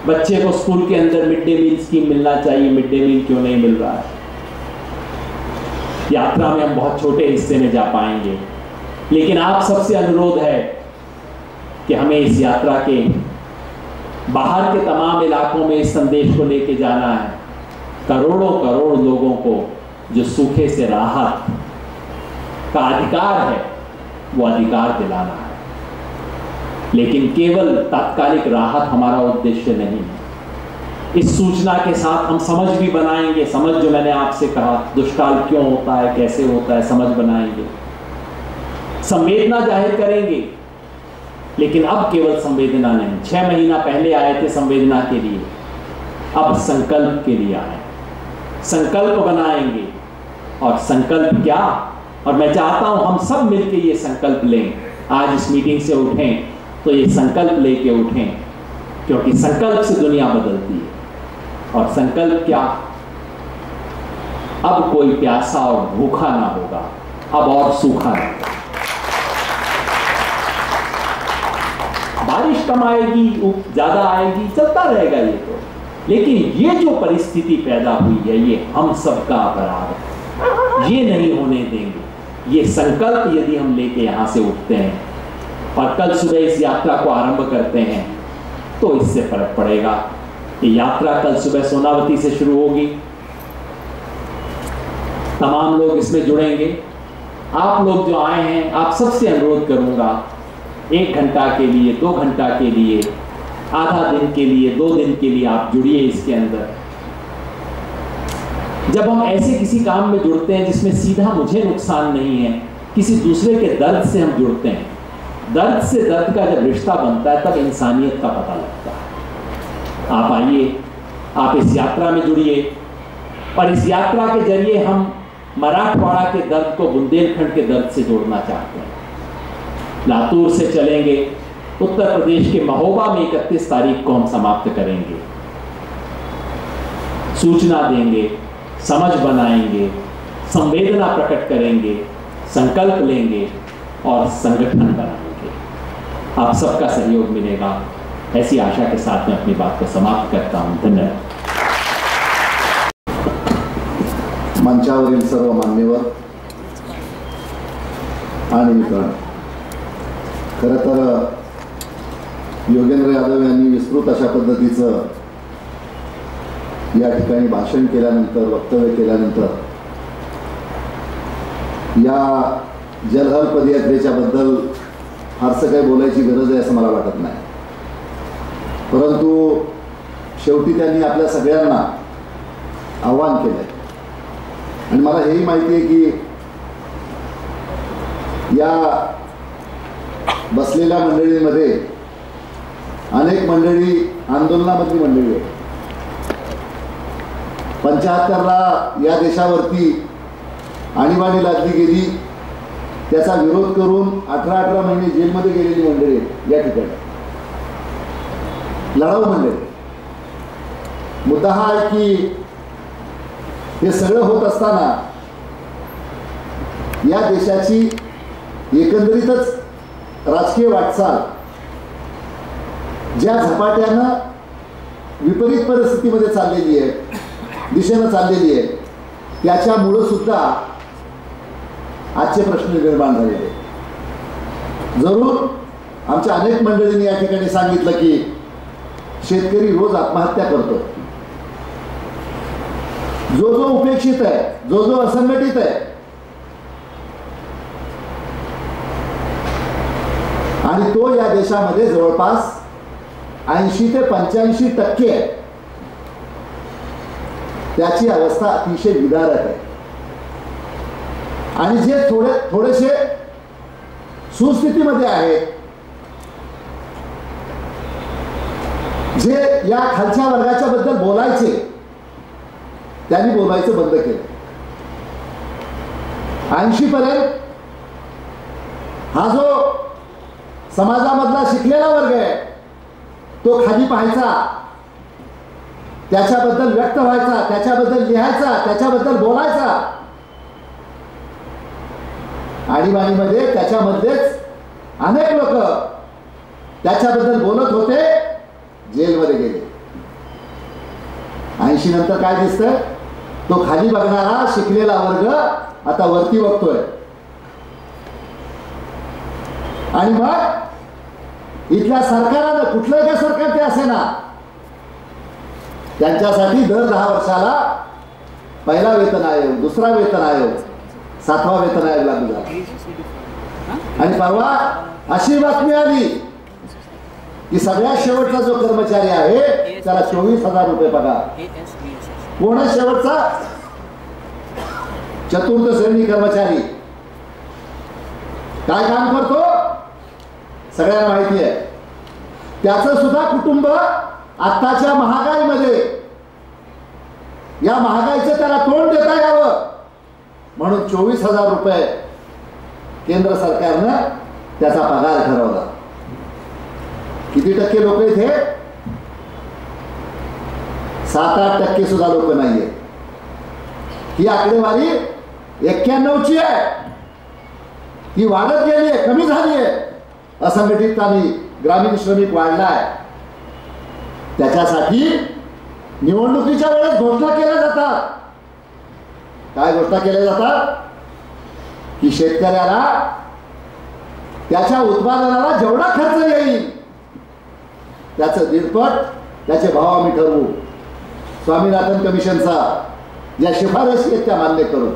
बच्चे को स्कूल के अंदर मिड डे मील स्कीम मिलना चाहिए, मिड डे मील क्यों नहीं मिल रहा है। यात्रा में हम बहुत छोटे हिस्से में जा पाएंगे, लेकिन आप सबसे अनुरोध है कि हमें इस यात्रा के बाहर के तमाम इलाकों में इस संदेश को लेके जाना है। करोड़ों करोड़ लोगों को जो सूखे से राहत का अधिकार है वो अधिकार दिलाना है, लेकिन केवल तात्कालिक राहत हमारा उद्देश्य नहीं है। इस सूचना के साथ हम समझ भी बनाएंगे, समझ जो मैंने आपसे कहा, दुष्काल क्यों होता है, कैसे होता है, समझ बनाएंगे, संवेदना जाहिर करेंगे, लेकिन अब केवल संवेदना नहीं। 6 महीना पहले आए थे संवेदना के लिए, अब संकल्प के लिए आए, संकल्प बनाएंगे। और संकल्प क्या, और मैं चाहता हूं हम सब मिलकर ये संकल्प लें, आज इस मीटिंग से उठें तो ये संकल्प लेके उठें, क्योंकि संकल्प से दुनिया बदलती है। और संकल्प क्या, अब कोई प्यासा और भूखा ना होगा, अब और सूखा ना होगा। बारिश कम आएगी, ज्यादा आएगी, चलता रहेगा ये तो, लेकिन ये जो परिस्थिति पैदा हुई है ये हम सबका अपराध है, ये नहीं होने देंगे। ये संकल्प यदि हम लेके यहां से उठते हैं और कल सुबह इस यात्रा को आरंभ करते हैं तो इससे फर्क पड़ेगा। ये यात्रा कल सुबह सोनावती से शुरू होगी, तमाम लोग इसमें जुड़ेंगे। आप लोग जो आए हैं, आप सबसे अनुरोध करूंगा, 1 घंटा के लिए, 2 घंटा के लिए, आधा दिन के लिए, 2 दिन के लिए आप जुड़िए इसके अंदर। जब हम ऐसे किसी काम में जुड़ते हैं जिसमें सीधा मुझे नुकसान नहीं है, किसी दूसरे के दर्द से हम जुड़ते हैं, दर्द से दर्द का जब रिश्ता बनता है तब इंसानियत का पता लगता है। आप आइए, आप इस यात्रा में जुड़िए, और इस यात्रा के जरिए हम मराठवाड़ा के दर्द को बुंदेलखंड के दर्द से जोड़ना चाहते हैं। लातूर से चलेंगे, उत्तर प्रदेश के महोबा में 31 तारीख को हम समाप्त करेंगे। सूचना देंगे, समझ बनाएंगे, संवेदना प्रकट करेंगे, संकल्प लेंगे और संगठन बनाएंगे। आप सबका सहयोग मिलेगा, ऐसी आशा के साथ मैं अपनी बात को समाप्त करता हूं। धन्यवाद। मंचावरील सर्व मान्यवर आणि मित्रांनो, खरं तर योगेंद्र यादव यांनी विस्तृत अशा पद्धतीचं या ठिकाणी भाषण केल्यानंतर, वक्तव्य केल्यानंतर या जलहर पदयात्रेच्या बद्दल फारसं काही बोलायची गरज आहे असं मला वाटत नाही, परंतु शेवटी त्यांनी आपल्या सगळ्यांना आव्हान केलंय आणि मला हेही माहिती आहे की या बसलेल्या मंडळींमध्ये अनेक मंडळी आंदोलनामधली मंडळी आहे। 75ला या देशावरती आणीबाणी लादली गेली, त्याचा विरोध करून 18 महिने जेलमध्ये गेलेली मंडळी आहेत या ठिकाणी, लढाऊ मंडळी। मुद्दा हा आहे की हे सगळं होत असताना या देशाची एकंदरीतच राजकीय वाटचाल ज्या झपाट्यानं विपरीत परिस्थितीमध्ये चाललेली आहे, दिशेनं चाललेली आहे, त्याच्यामुळं सुद्धा आजचे प्रश्न निर्माण झालेले। जरूर आमच्या अनेक मंडळींनी या ठिकाणी सांगितलं की शेतकरी रोज आत्महत्या करतो, जो जो उपेक्षित आहे, जो जो असंघटित आहे, आणि तो या देशामध्ये जवळपास 80 ते 85% आहे, त्याची अवस्था अतिशय विदारक आहे। आणि जे थोडेसे सुस्थितीमध्ये आहेत, जे या खालच्या वर्गाच्या बद्दल बोलायचे, त्यांनी बोलायचं बंद केलं। 80% हा जो समाजामधला शिकलेला वर्ग आहे तो खाली पाहायचा, त्याच्याबद्दल व्यक्त व्हायचा, त्याच्याबद्दल लिहायचा, त्याच्याबद्दल बोलायचा. आणीबाणीमध्ये त्याच्यामधलेच अनेक लोक त्याच्याबद्दल बोलत होते, जेलमध्ये गेले. 80 नंतर काय दिसतंय? तो खाली बघणारा शिकलेला वर्ग आता वरती बघतोय. आणि मग इथल्या सरकारानं, कुठलं काय सरकार ते असे ना, त्यांच्यासाठी दर 10 वर्षाला पहिला वेतन आयोग, दुसरा वेतन आयोग, 7वा वेतन आयोग लागू झाला. आणि परवा अशी बातमी आली की सगळ्यात शेवटचा जो कर्मचारी आहे त्याला 24,000 रुपये पगार. कोण शेवटचा? चतुर्थ श्रेणी कर्मचारी. काय काम करतो सगळ्यांना माहिती आहे. त्याचं सुद्धा कुटुंब आताच्या महागाईमध्ये, या महागाईचं त्याला तोंड देता यावं म्हणून 24,000 रुपये केंद्र सरकारनं त्याचा पगार ठरवला. किती टक्के लोक इथे? 7-8% सुद्धा लोक नाहीये. ही आकडेवारी 91ची आहे. ही वाढत गेली आहे, कमी झाली आहे. असंघटित आणि ग्रामीण श्रमिक वाढलाय. त्याच्यासाठी निवडणुकीच्या वेळेस घोषणा केल्या जातात. काय घोषणा केल्या जातात? की शेतकऱ्याला त्याच्या उत्पादनाला जेवढा खर्च येईल त्याचं 1.5 त्याचे भाव आम्ही ठरवू. स्वामीनाथन कमिशनचा ज्या शिफारसी आहेत त्या मान्य करून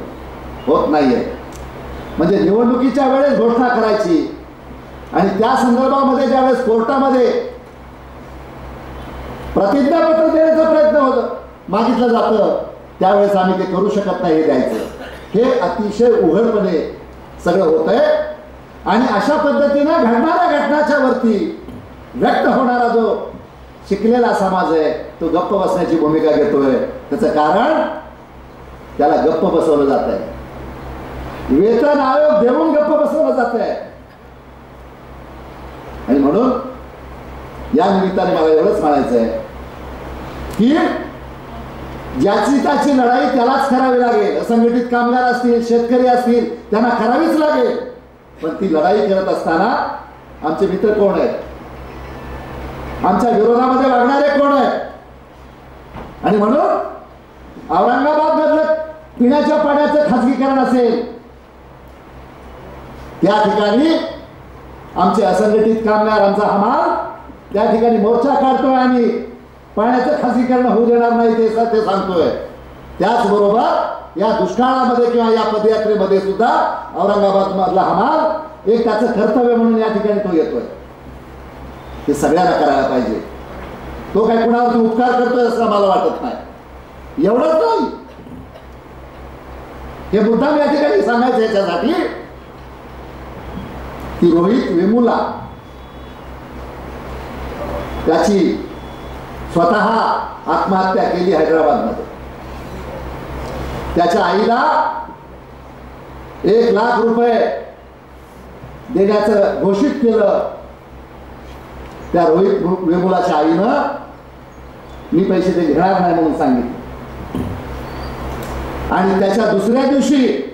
होत नाहीये. म्हणजे निवडणुकीच्या वेळेस घोषणा करायची आणि त्या संदर्भामध्ये ज्यावेळेस कोर्टामध्ये प्रतिज्ञापत्र देण्याचा प्रयत्न मागितलं जातं त्यावेळेस आम्ही ते करू शकत नाही हे द्यायचं. हे अतिशय उघडपणे सगळं होतंय. आणि अशा पद्धतीनं घडणाऱ्या घटनाच्या वरती व्यक्त होणारा जो शिकलेला समाज आहे तो गप्प बसण्याची भूमिका घेतोय. त्याचं कारण त्याला गप्प बसवलं जात आहे. वेतन आयोग देऊन गप्प बसवलं जात आहे. आणि म्हणून या निमित्ताने मला एवढंच म्हणायचं आहे की ज्याची त्याची लढाई त्यालाच करावी लागेल. असंघटित कामगार असतील, शेतकरी असतील, त्यांना करावीच लागेल. पण ती लढाई करत असताना आमचे मित्र कोण आहेत? आमच्या विरोधामध्ये वागणारे कोण आहेत? आणि म्हणून औरंगाबाद मधलं पिण्याच्या पाण्याचं खासगीकरण असेल त्या ठिकाणी आमचे असंघटित कामगार, आमचा हमाल त्या ठिकाणी मोर्चा काढतोय आणि पाण्याचं खासगीकरण होऊ देणार नाही ते सांगतोय. त्याचबरोबर या दुष्काळामध्ये किंवा या पदयात्रेमध्ये सुद्धा औरंगाबाद मधला हमाल एक त्याचं कर्तव्य म्हणून या ठिकाणी तो येतोय. हे सगळ्यांना करायला पाहिजे. तो काही कुणावरती उपकार करतोय असं मला वाटत नाही. एवढंच नाही, हे मुद्दाम या ठिकाणी सांगायचं याच्यासाठी की रोहित वेमुला त्याची स्वतः आत्महत्या केली हैदराबादमध्ये. त्याच्या आईला 1 लाख रुपये देण्याचं घोषित केलं. त्या रोहित वेमुलाच्या आईनं मी पैसे ते घेणार नाही म्हणून सांगितलं. आणि त्याच्या दुसऱ्या दिवशी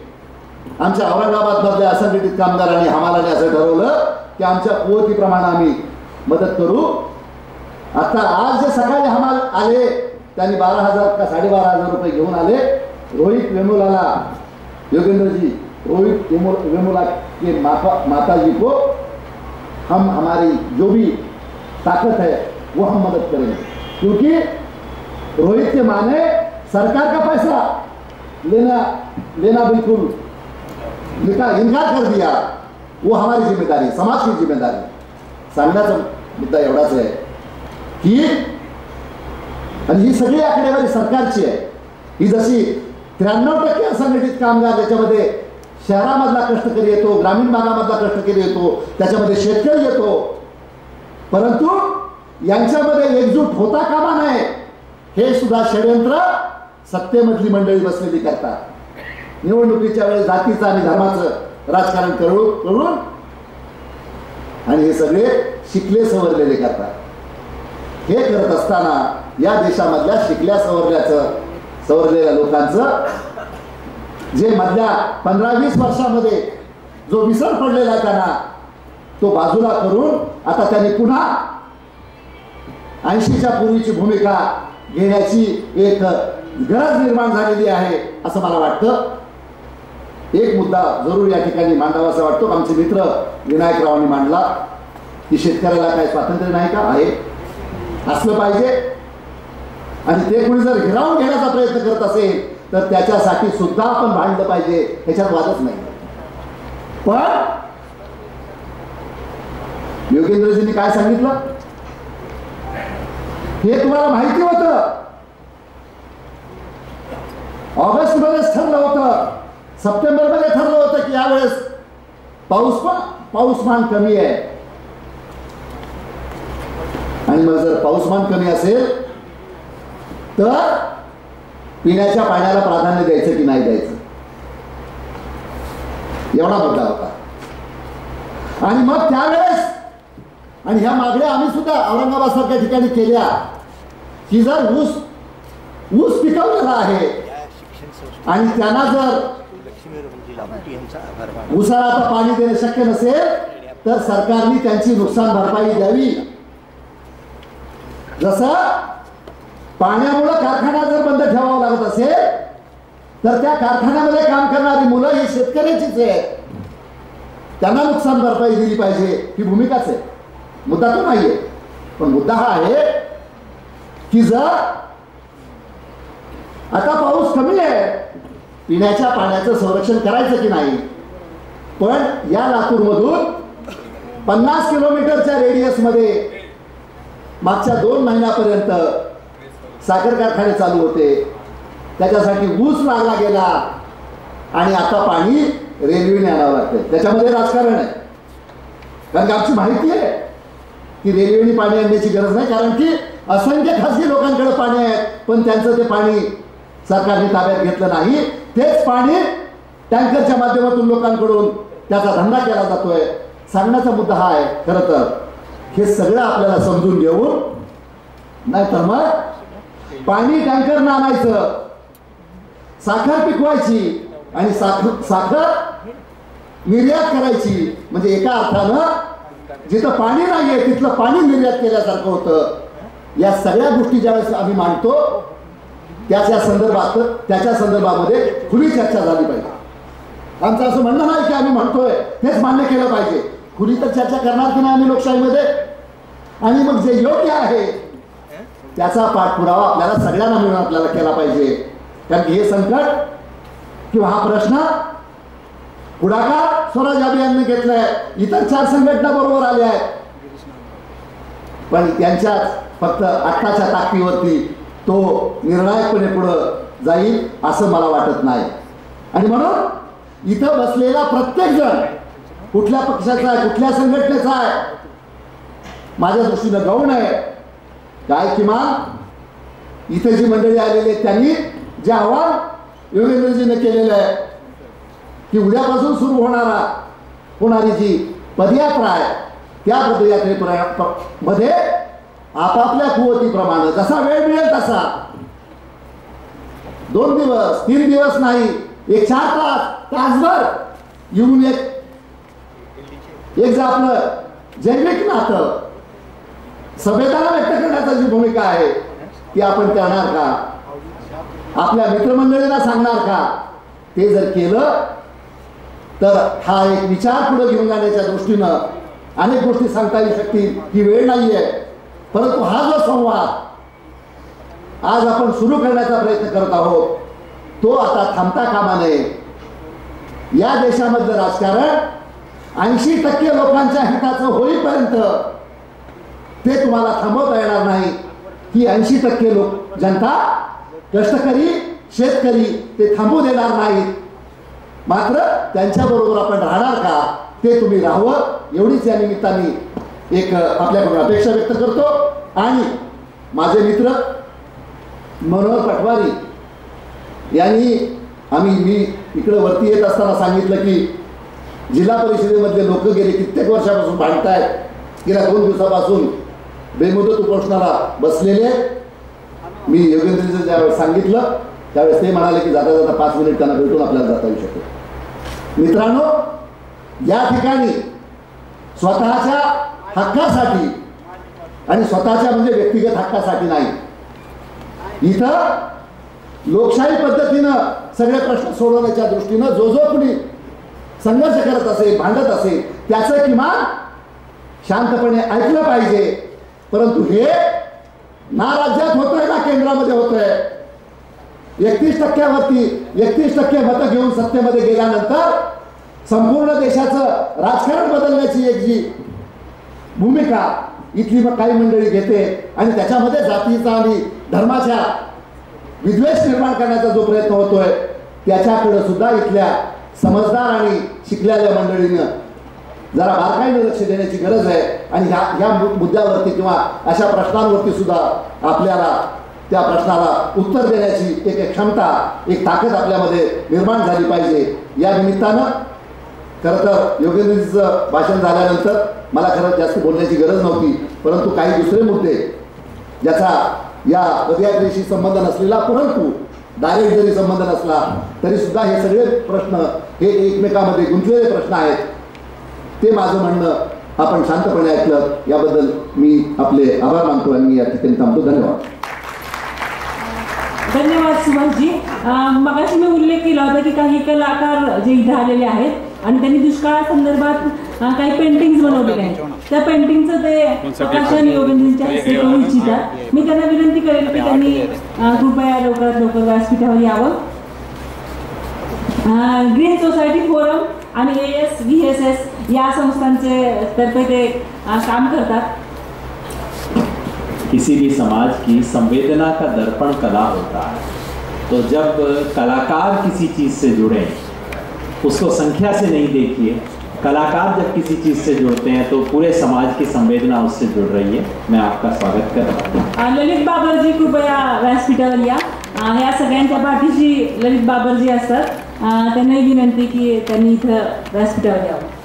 आमच्या औरंगाबाद मधल्या असंघटित कामगारांनी हमालाने असं ठरवलं की आमच्या कुवतीप्रमाणे आम्ही मदत करू. आता आज जे सकाळी हमाल आले त्यांनी 12,000 का 12,500 रुपये घेऊन आले. रोहित वेमुलाला, योगेंद्र जी, रोहित वेमुला के माताजी को हम हमारी जो भी ताकत है वो हम मदद करेंगे. क्योंकि रोहित के माँ ने सरकार का पैसा लेना बिल्कुल इनकार कर दिया. वो हमारी जिम्मेदारी, समाज की जिम्मेदारी. सांगण्याचा मुद्दा एवढाच आहे की आणि ही सगळी आकडेवारी सरकारची आहे. ही जशी 93% असंघटित कामगार, त्याच्यामध्ये शहरामधला कष्टकरी येतो, ग्रामीण भागामधला कष्टकरी येतो, त्याच्यामध्ये शेतकरी येतो. परंतु यांच्यामध्ये एकजूट होता कामा नये हे सुद्धा षडयंत्र सत्तेमधली मंडळी बसलेली करतात. निवडणुकीच्या वेळेस जातीचं आणि धर्माचं राजकारण करून आणि हे सगळे शिकले सवरलेले करतात. हे करत असताना या देशामधल्या शिकल्या सवरलेल्या लोकांचं जे मधल्या 15-20 वर्षामध्ये जो विसर पडलेला आहे त्यांना तो बाजूला करून आता त्यांनी पुन्हा 80च्या पूर्वीची भूमिका घेण्याची एक गरज निर्माण झालेली आहे असं मला वाटतं. एक मुद्दा जरूर या ठिकाणी मांडावा असं वाटतो. आमचे मित्र विनायकरावांनी मांडला की शेतकऱ्याला काही स्वातंत्र्य नाही का? आहे, असलं पाहिजे. आणि ते कोणी जर हिरावून घेण्याचा प्रयत्न करत असेल तर त्याच्यासाठी सुद्धा आपण भांडलं पाहिजे, ह्याच्यात वादच नाही. पण योगेंद्रजींनी काय सांगितलं हे तुम्हाला माहिती होतं. ऑगस्ट मध्येच ठरलं होतं, सप्टेंबर मध्ये ठरलं होतं की यावेळेस पाऊसमान कमी आहे. आणि मग जर पाऊसमान कमी असेल तर पिण्याच्या पाण्याला प्राधान्य द्यायचं की नाही द्यायचं, एवढा मुद्दा होता. आणि मग त्यावेळेस आणि ह्या मागण्या आम्ही सुद्धा औरंगाबाद सारख्या ठिकाणी केल्या की जर ऊस पिकवलेला आहे आणि त्यांना जर ऊसाला आता पाणी देणं शक्य नसेल तर सरकारने त्यांची नुकसान भरपाई द्यावी. जसं पाण्यामुळे कारखाना जर बंद ठेवावा लागत असेल तर त्या कारखान्यामध्ये काम करणारी मुलं ही शेतकऱ्याचीच आहेत, त्यांना नुकसान भरपाई दिली पाहिजे, ही भूमिकाच आहे. मुद्दा तो नाहीये. पण मुद्दा हा आहे की जर आता पाऊस कमी आहे, पिण्याच्या पाण्याचं संरक्षण करायचं की नाही. पण या लातूरमधून 50 किलोमीटरच्या रेडियस मध्ये मागच्या 2 महिन्यापर्यंत साखर कारखाने चालू होते, त्याच्यासाठी ऊस लागला गेला आणि आता पाणी रेल्वेने आणावं लागतंय. त्याच्यामध्ये राजकारण आहे, कारण की आमची माहिती आहे की रेल्वेने पाणी आणण्याची गरज नाही, कारण की असंख्य खासगी लोकांकडे पाणी आहे पण त्यांचं ते पाणी सरकारने ताब्यात घेतलं नाही. तेच पाणी टँकरच्या माध्यमातून लोकांकडून त्याचा धंदा केला जातोय. सांगण्याचा मुद्दा हा आहे. खरं तर हे सगळं आपल्याला समजून घेऊन, नाहीतर मग पाणी टँकरनं आणायचं, साखर पिकवायची आणि साखर निर्यात करायची, म्हणजे एका अर्थानं जिथं पाणी नाहीये तिथलं पाणी निर्यात केल्यासारखं होतं. या सगळ्या गोष्टी ज्यावेळेस आम्ही मांडतो त्याच्या संदर्भामध्ये खुली चर्चा झाली पाहिजे. आमचं असं म्हणणं नाही की आम्ही म्हणतोय हेच मान्य केलं पाहिजे. खुली तर चर्चा करणार की नाही आम्ही लोकशाहीमध्ये. आणि मग जे योग्य आहे त्याचा पाठपुरावा आपल्याला सगळ्यांना मिळून आपल्याला केला पाहिजे. कारण की हे संकट किंवा हा प्रश्न पुढाकार स्वराज अभियानने घेतलाय, इतर 4 संघटना बरोबर आल्या आहेत, पण त्यांच्यात फक्त आत्ताच्या ताकदीवरती तो निर्णायकपणे पुढं जाईल असं मला वाटत नाही. आणि म्हणून इथं बसलेला प्रत्येक जण कुठल्या पक्षाचा आहे, कुठल्या संघटनेचा आहे, माझ्या दृष्टीनं गौण आहे. काय किमान इथे जी मंडळी आलेली आहेत त्यांनी जे आव्हान योगेंद्रजीने केलेलं आहे की उद्यापासून सुरू होणारी जी पदयात्रा आहे त्या पदयात्रेमध्ये आपापल्या कुवतीप्रमाणे जसा वेळ मिळेल तसा 2 दिवस 3 दिवस नाही, एक 4 तासभर येऊन एक आपलं जैविक नातं सभ्यताला व्यक्त करण्याचा जी भूमिका आहे ती आपण करणार का, आपल्या मित्रमंडळींना सांगणार का. ते जर केलं तर हा एक विचार पुढे घेऊन जाण्याच्या दृष्टीनं अनेक गोष्टी सांगता येऊ शकतील. ही वेळ नाहीये, परंतु हा जो संवाद आज आपण सुरू करण्याचा प्रयत्न करत आहोत तो आता थांबता कामा नये. या देशामधलं राजकारण 80% लोकांच्या हिताचं होईपर्यंत ते तुम्हाला थांबवता येणार नाही. ही 80% लोक जनता, कष्टकरी, शेतकरी ते थांबू देणार नाहीत. मात्र त्यांच्याबरोबर आपण राहणार का ते तुम्ही राहावं एवढीच या निमित्ताने एक आपल्याकडून अपेक्षा व्यक्त करतो. आणि माझे मित्र मनोहर पटवारी यांनी मी इकडे वरती येत असताना सांगितलं की जिल्हा परिषदेमधले लोक गेले कित्येक वर्षापासून भांडतायत गेल्या 2 दिवसापासून बेमुदत उपोषणाला बसलेले आहेत. मी योगेंद्रजींचं ज्यावेळेस सांगितलं त्यावेळेस ते म्हणाले की जाता जाता 5 मिनिट त्यांना भेटून आपल्याला जाता येऊ शकेल. मित्रांनो, या ठिकाणी स्वतःच्या हक्कासाठी आणि स्वतःच्या म्हणजे व्यक्तिगत हक्कासाठी नाही, इथं लोकशाही पद्धतीनं सगळे प्रश्न सोडवण्याच्या दृष्टीनं जो कुणी संघर्ष करत असेल, भांडत असेल, त्याचं किमान शांतपणे ऐकलं पाहिजे. परंतु हे ना राज्यात होतंय ना केंद्रामध्ये होतंय. 31% मतं घेऊन सत्तेमध्ये गेल्यानंतर संपूर्ण देशाचं राजकारण बदलण्याची एक जी भूमिका इथली मग काही मंडळी घेते आणि त्याच्यामध्ये जातीचा आणि धर्माच्या विद्वेष निर्माण करण्याचा जो प्रयत्न होतोय त्याच्याकडे सुद्धा इथल्या समजदार आणि शिकलेल्या मंडळीनं जरा बारकाईने लक्ष देण्याची गरज आहे. आणि ह्या मुद्द्यावरती किंवा अशा प्रश्नांवरती सुद्धा आपल्याला त्या प्रश्नाला उत्तर देण्याची एक क्षमता, एक ताकद आपल्यामध्ये निर्माण झाली पाहिजे. या निमित्तानं खरं तर योगेंद्रजीचं भाषण झाल्यानंतर मला खरं जास्त बोलण्याची गरज नव्हती, परंतु काही दुसरे मुद्दे ज्याचा या पदयात्रेशी संबंध नसलेला, परंतु डायरेक्ट जरी संबंध नसला तरी सुद्धा हे सगळे प्रश्न हे एकमेकांमध्ये गुंतलेले प्रश्न आहेत. ते माझं म्हणणं आपण शांतपणे ऐकलं याबद्दल मी आपले आभार मानतो आणि मी या ठिकाणी थांबतो. धन्यवाद. धन्यवाद सुभाषजी. मगाशी मी उल्लेख केला होता की काही कलाकार जे इथे आलेले आहेत आणि त्यांनी दुष्काळासंदर्भात काही पेंटिंग्स बनवलेले आहेत. त्या पेंटिंगचं ते प्रकाशन योगेंद्रजींच्या हस्ते करू इच्छितात. मी त्यांना विनंती करेन की त्यांनी कृपया लवकरात लवकर व्यासपीठावर यावं. ग्रीन सोसायटी फोरम आणि ASVSS या संस्थांचे तर्फे ते काम करतात. किसी भी समाज की संवेदना का दर्पण कला होता है. तो जब कलाकार किसी चीज़ से जुड़े, उसको संख्या से नहीं देखिए, कलाकार जब किसी चीज़ से जुड़ते हैं तो पूरे समाज की संवेदना उससे जुड़ रही है. मैं आपका स्वागत कर रहा हूँ. ललित बाबरजी कृपया व्यासपीठावर या. या सगळ्यांच्या पाठीशी ललित बाबरजी असतात. त्यांनाही विनंती की त्यांनी इथं व्यासपीठावर यावं.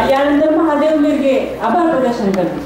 यानंतर महादेव मिरगे आभार प्रदर्शन करतील.